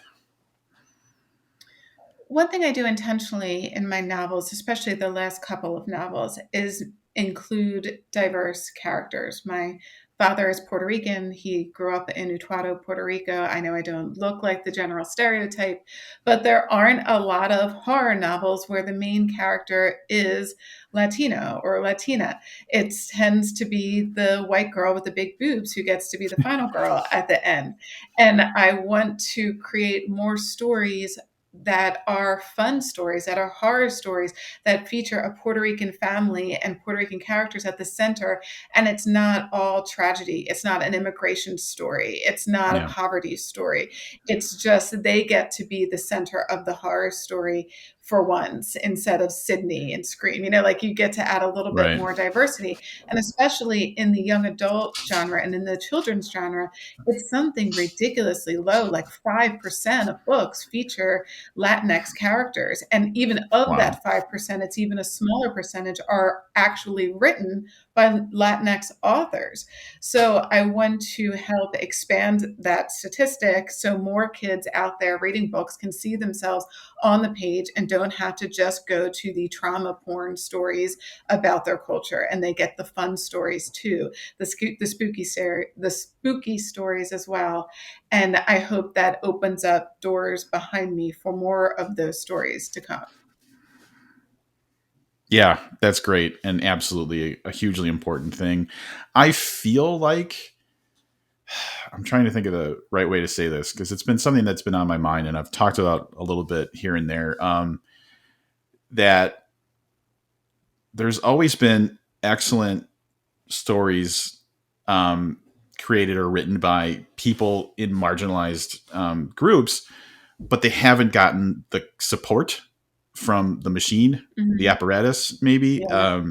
One thing I do intentionally in my novels, especially the last couple of novels, is include diverse characters. My father is Puerto Rican. He grew up in Utuado, Puerto Rico. I know I don't look like the general stereotype, but there aren't a lot of horror novels where the main character is Latino or Latina. It tends to be the white girl with the big boobs who gets to be the final girl at the end. And I want to create more stories that are fun stories, that are horror stories, that feature a Puerto Rican family and Puerto Rican characters at the center. And it's not all tragedy. It's not an immigration story. It's not a Yeah. poverty story. It's just they get to be the center of the horror story for once instead of Sydney and Scream. Like you get to add a little bit Right. more diversity. And especially in the young adult genre and in the children's genre, it's something ridiculously low, like 5% of books feature Latinx characters. And even of Wow. that 5%, it's even a smaller percentage are actually written by Latinx authors. So I want to help expand that statistic so more kids out there reading books can see themselves on the page and don't have to just go to the trauma porn stories about their culture, and they get the fun stories too, the spooky stories as well. And I hope that opens up doors behind me for more of those stories to come. Yeah, that's great and absolutely a hugely important thing. I feel like I'm trying to think of the right way to say this because it's been something that's been on my mind and I've talked about a little bit here and there. That there's always been excellent stories um, created or written by people in marginalized groups, but they haven't gotten the support from the machine, the Mhm. apparatus, maybe Yeah.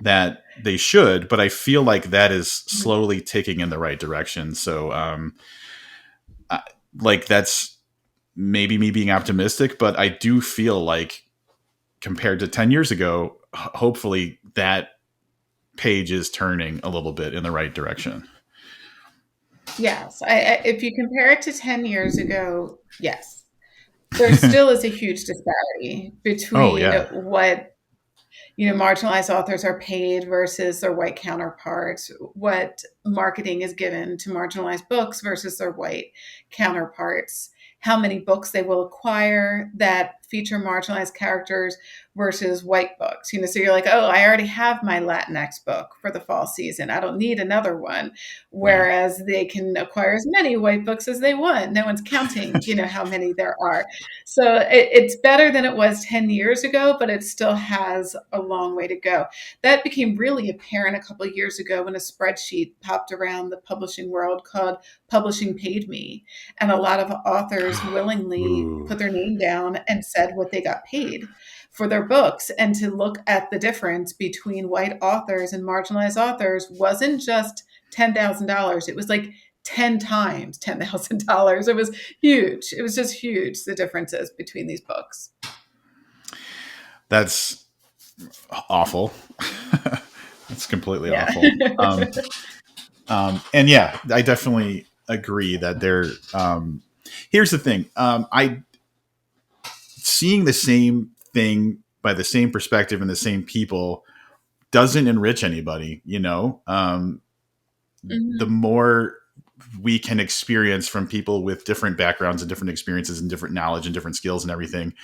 that they should. But I feel like that is Mhm. slowly ticking in the right direction. So, I, like that's maybe me being optimistic, but I do feel like compared to 10 years ago, hopefully that page is turning a little bit in the right direction. Yes. If you compare it to 10 years ago, yes. There still is a huge disparity Oh between yeah, what marginalized authors are paid versus their white counterparts, what marketing is given to marginalized books versus their white counterparts, how many books they will acquire that feature marginalized characters versus white books. So you're like, oh, I already have my Latinx book for the fall season. I don't need another one. yeah. Whereas they can acquire as many white books as they want. No one's counting, how many there are. So it's better than it was 10 years ago, but it still has a long way to go. That became really apparent a couple of years ago when a spreadsheet popped around the publishing world called Publishing Paid Me. And a lot of authors willingly Ooh. put their name down and said what they got paid for their books. And to look at the difference between white authors and marginalized authors wasn't just $10,000. It was like 10 times $10,000. It was huge. It was just huge, the differences between these books. That's awful. That's completely Yeah. awful. And yeah, I definitely agree that they're. Here's the thing. I seeing the same thing by the same perspective and the same people doesn't enrich anybody. The Mhm. more we can experience from people with different backgrounds and different experiences and different knowledge and different skills and everything,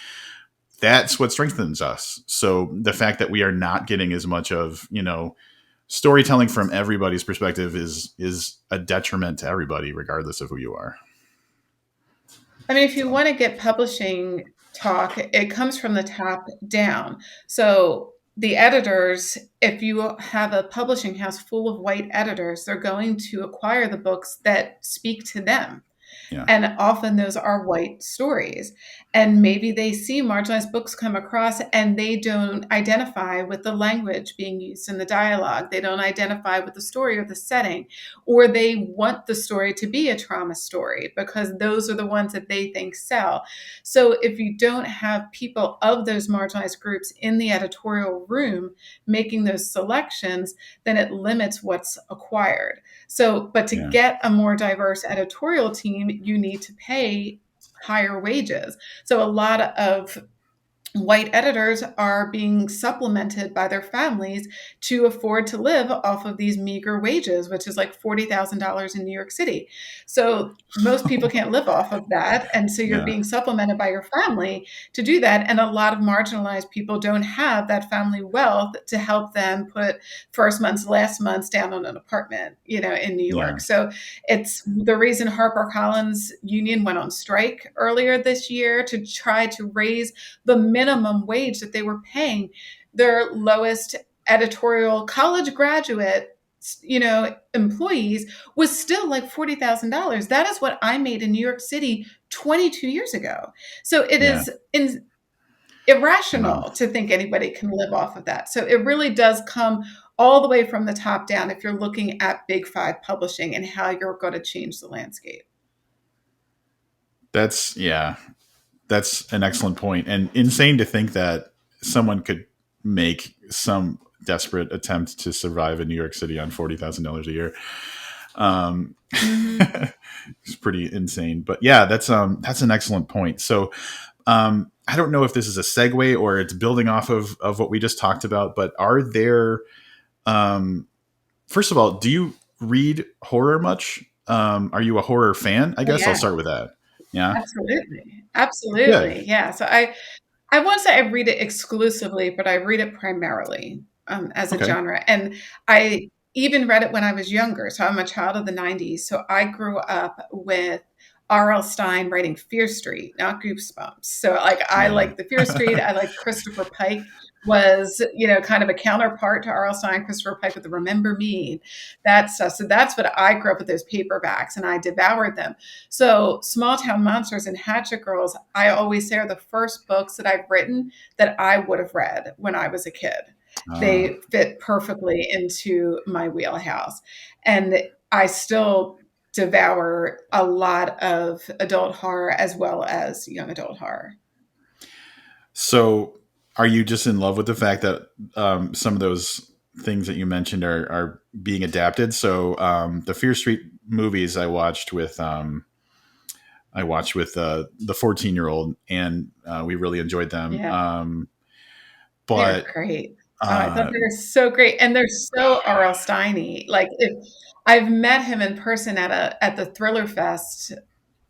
that's what strengthens us. So the fact that we are not getting as much of, storytelling from everybody's perspective is a detriment to everybody, regardless of who you are. I mean, if you So want to get publishing talk, it comes from the top down. So the editors, if you have a publishing house full of white editors, they're going to acquire the books that speak to them. yeah, And often those are white stories. And maybe they see marginalized books come across and they don't identify with the language being used in the dialogue. They don't identify with the story or the setting, or they want the story to be a trauma story because those are the ones that they think sell. So if you don't have people of those marginalized groups in the editorial room making those selections, then it limits what's acquired. So, but to yeah, get a more diverse editorial team, you need to pay higher wages. So, a lot of white editors are being supplemented by their families to afford to live off of these meager wages, which is like $40,000 in New York City. So most people can't live off of that. And so you're Yeah. being supplemented by your family to do that. And a lot of marginalized people don't have that family wealth to help them put first month's, last month's down on an apartment, in New Yeah. York. So it's the reason HarperCollins union went on strike earlier this year to try to raise the minimum wage that they were paying their lowest editorial college graduate employees was still like $40,000. That is what I made in New York City 22 years ago. So it Yeah. is Wow. irrational to think anybody can live off of that. So it really does come all the way from the top down if you're looking at Big Five publishing and how you're going to change the landscape. That's yeah. That's an excellent point, and insane to think that someone could make some desperate attempt to survive in New York City on $40,000 a year. Mm-hmm. It's pretty insane, but yeah, that's an excellent point. So I don't know if this is a segue or it's building off of what we just talked about, but are there um, first of all, do you read horror much? Are you a horror fan? I Oh, guess I'll yeah, start with that. Yeah. absolutely. Good. Absolutely. Yeah. So I won't say I read it exclusively, but I read it primarily as a Okay. genre. And I even read it when I was younger. So I'm a child of the 90s. So I grew up with R.L. Stine writing Fear Street, not Goosebumps. So like I Yeah. like the Fear Street. I like Christopher Pike was, kind of a counterpart to R.L. Stine, Christopher Pike with the Remember Me, that stuff. So that's what I grew up with, those paperbacks, and I devoured them. So, Small Town Monsters and Hatchet Girls, I always say, are the first books that I've written that I would have read when I was a kid. Uh, They fit perfectly into my wheelhouse. And I still devour a lot of adult horror as well as young adult horror. so, are you just in love with the fact that some of those things that you mentioned are being adapted? So, the Fear Street movies I watched with the 14-year-old, and we really enjoyed them. Yeah. They're But great. Oh, I thought uh, they were so great, and they're so R.L. Steiny. Like, if I've met him in person at the Thriller Fest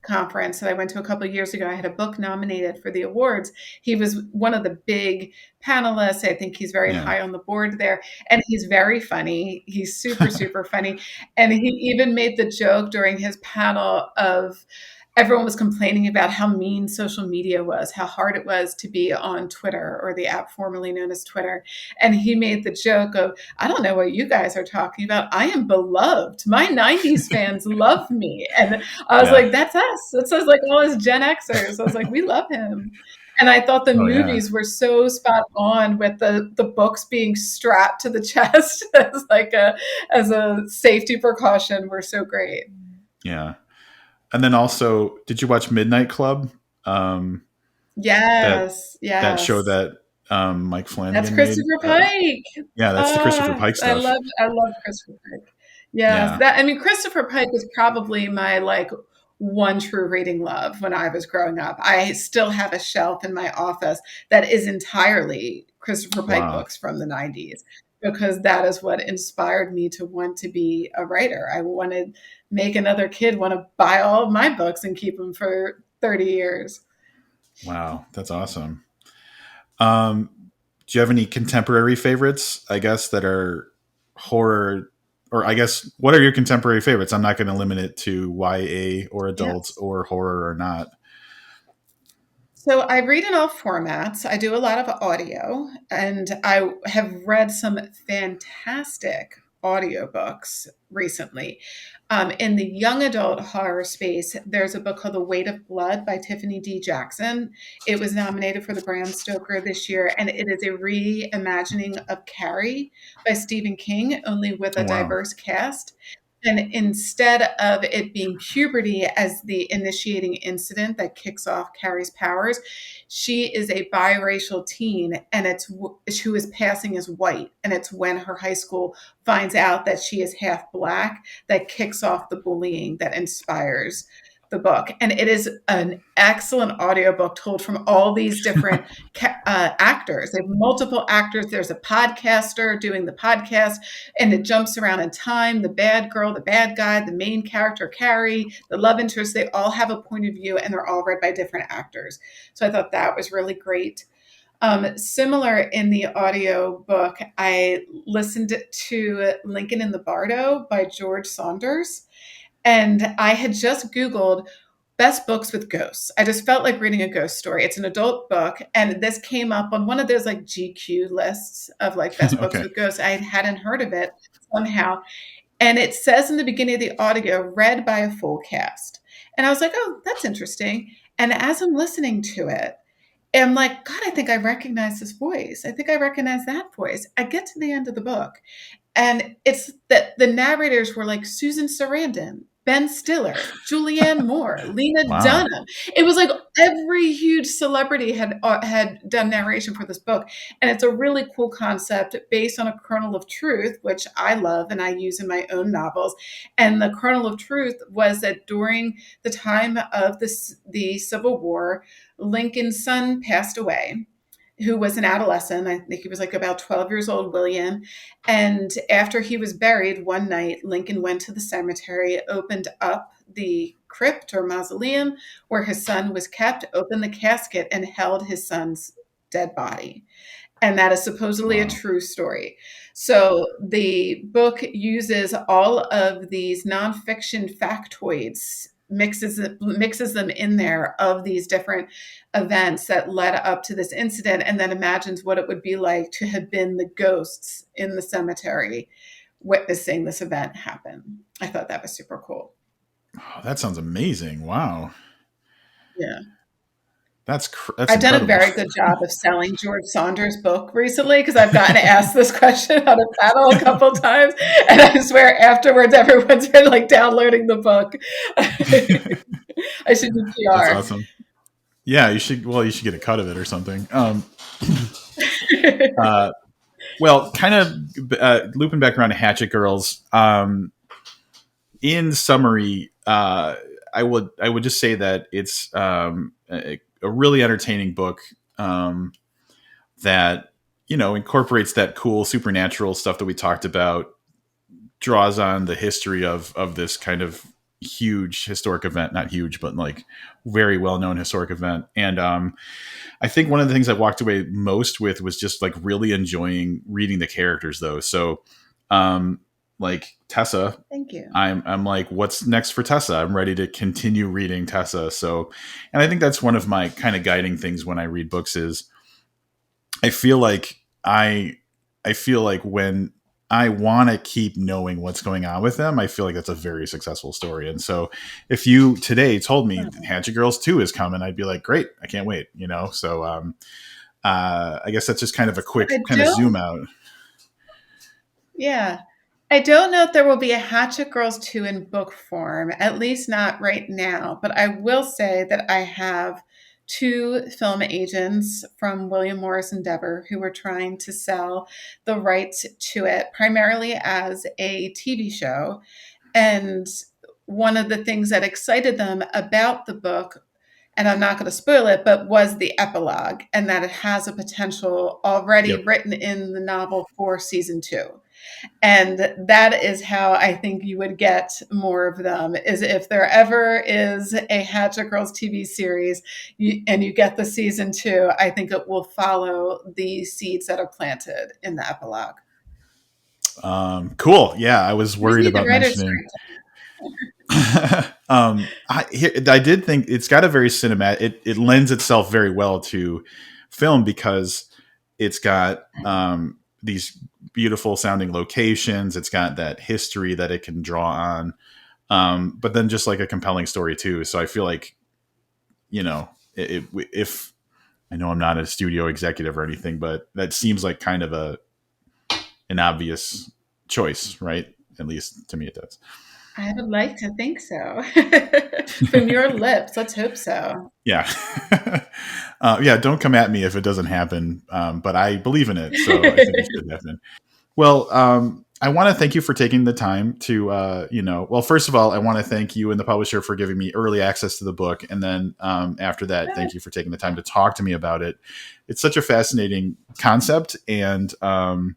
conference that I went to a couple of years ago. I had a book nominated for the awards. He was one of the big panelists. I think he's very yeah, high on the board there, and he's very funny. He's super, super funny, and he even made the joke during his panel of everyone was complaining about how mean social media was, how hard it was to be on Twitter, or the app formerly known as Twitter. And he made the joke of, I don't know what you guys are talking about. I am beloved. My 90s fans love me. And I was yeah, like, that's us. It says like all his Gen Xers. I was like, we love him. And I thought the oh yeah, movies were so spot on with the books being strapped to the chest as a safety precaution were so great. yeah. And then also, did you watch Midnight Club? Um, that Yes, that show yes. that Mike That's Flanagan made. Christopher Pike. Yeah, that's the Christopher Ah, Pike stuff. I love Christopher Pike. Yes, Yeah, that I mean Christopher Pike was probably my like one true reading love when I was growing up. I still have a shelf in my office that is entirely Christopher Pike wow, books from the 90s because that is what inspired me to want to be a writer. I wanted make another kid want to buy all of my books and keep them for 30 years. wow, that's awesome. Um, do you have any contemporary favorites? I guess that are horror, or I guess what are your contemporary favorites? I'm not going to limit it to YA or adults Yes. or horror or not. So I read in all formats. I do a lot of audio, and I have read some fantastic audiobooks recently. In the young adult horror space, there's a book called The Weight of Blood by Tiffany D. Jackson. It was nominated for the Bram Stoker this year, and it is a reimagining of Carrie by Stephen King, only with Oh a wow, diverse cast. And instead of it being puberty as the initiating incident that kicks off Carrie's powers, she is a biracial teen, and who is passing as white. And it's when her high school finds out that she is half black that kicks off the bullying that inspires the book, and it is an excellent audiobook told from all these different actors. They have multiple actors. There's a podcaster doing the podcast, and it jumps around in time. The bad girl, the bad guy, the main character, Carrie, the love interest, they all have a point of view, and they're all read by different actors. So I thought that was really great. Similar in the audio book, I listened to Lincoln in the Bardo by George Saunders. And I had just Googled best books with ghosts. I just felt like reading a ghost story. It's an adult book. And this came up on one of those like GQ lists of like best books Okay. with ghosts. I hadn't heard of it somehow. And it says in the beginning of the audio, read by a full cast. And I was like, oh, that's interesting. And as I'm listening to it, I'm like, God, I think I recognize this voice. I think I recognize that voice. I get to the end of the book, and it's that the narrators were like Susan Sarandon, Ben Stiller, Julianne Moore, Lena Wow. Dunham. It was like every huge celebrity had done narration for this book, and it's a really cool concept based on a kernel of truth, which I love and I use in my own novels. And the kernel of truth was that during the time of the Civil War, Lincoln's son passed away, who was an adolescent. I think he was like about 12 years old, William. And after he was buried one night, Lincoln went to the cemetery, opened up the crypt or mausoleum where his son was kept, opened the casket, and held his son's dead body. And that is supposedly a Wow. true story. So the book uses all of these nonfiction factoids, mixes them in there of these different events that led up to this incident, and then imagines what it would be like to have been the ghosts in the cemetery witnessing this event happen. I thought that was super cool. Oh, that sounds amazing. Wow. Yeah. That's I've done a incredible. very good job of selling George Saunders' book recently because I've gotten asked this question on a panel a couple times, and I swear afterwards everyone's been like downloading the book. I should do That's PR. awesome. Yeah, you should. Well, you should get a cut of it or something. Uh, well, kind of looping back around to Hatchet Girls. In summary, I would just say that it's a really entertaining book that incorporates that cool supernatural stuff that we talked about, draws on the history of this kind of huge historic event, not huge, but like very well known historic event. And I think one of the things I walked away most with was just like really enjoying reading the characters, though. So, like Tessa, Thank you. I'm like, what's next for Tessa? I'm ready to continue reading Tessa. So, and I think that's one of my kind of guiding things when I read books is I feel like I feel like when I want to keep knowing what's going on with them, I feel like that's a very successful story. And so if you today told me Hatchet Girls 2 is coming, I'd be like, great, I can't wait, So I guess that's just kind of a quick I kind of zoom don't, out. yeah. I don't know if there will be a Hatchet Girls 2 in book form, at least not right now, but I will say that I have two film agents from William Morris Endeavor who were trying to sell the rights to it, primarily as a TV show. And one of the things that excited them about the book, and I'm not going to spoil it, but was the epilogue, and that it has a potential already Yep. written in the novel for season 2. And that is how I think you would get more of them, is if there ever is a Hatchet Girls TV series and you get the season 2, I think it will follow the seeds that are planted in the epilogue. Cool. Yeah, I was We just worried need the about writer's mentioning. strike. I did think it's got a very cinematic. It lends itself very well to film because it's got these beautiful sounding locations. It's got that history that it can draw on, but then just like a compelling story too. So I feel like if I know I'm not a studio executive or anything, but that seems like kind of an obvious choice, right? At least to me, it does. I would like to think so. From your lips, let's hope so. Yeah. Yeah, don't come at me if it doesn't happen. But I believe in it, so I think it should happen. Well, I want to thank you for taking the time to, well, first of all, I want to thank you and the publisher for giving me early access to the book. And then after that, thank you for taking the time to talk to me about it. It's such a fascinating concept. And I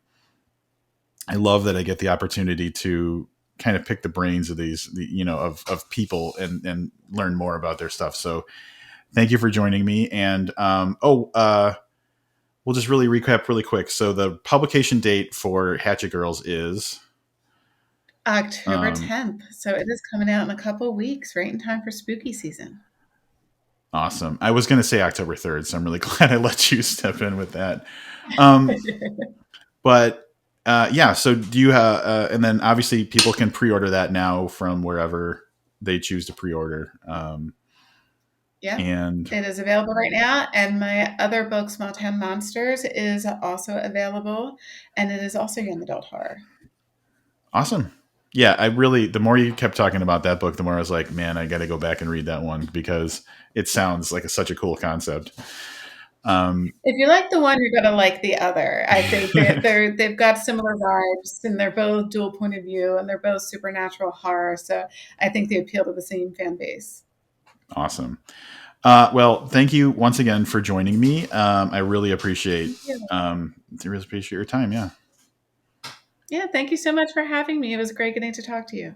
love that I get the opportunity to kind of pick the brains of of people and learn more about their stuff. So thank you for joining me. And, we'll just really recap really quick. So the publication date for Hatchet Girls is October um, 10th. So it is coming out in a couple weeks, right in time for spooky season. awesome. I was going to say October 3rd, so I'm really glad I let you step in with that. Um, but yeah, so do you have, and then obviously people can pre-order that now from wherever they choose to pre-order. Yeah, And it is available right now. And my other book, Small Town Monsters, is also available. And it is also young adult horror. awesome. Yeah, I really, the more you kept talking about that book, the more I was like, man, I got to go back and read that one because it sounds like such a cool concept. Um, If you like the one, you're gonna like the other. I think they've got similar vibes, and they're both dual point of view, and they're both supernatural horror. So I think they appeal to the same fan base. awesome. Well, thank you once again for joining me. I really appreciate your time. Yeah. Yeah, thank you so much for having me. It was great getting to talk to you.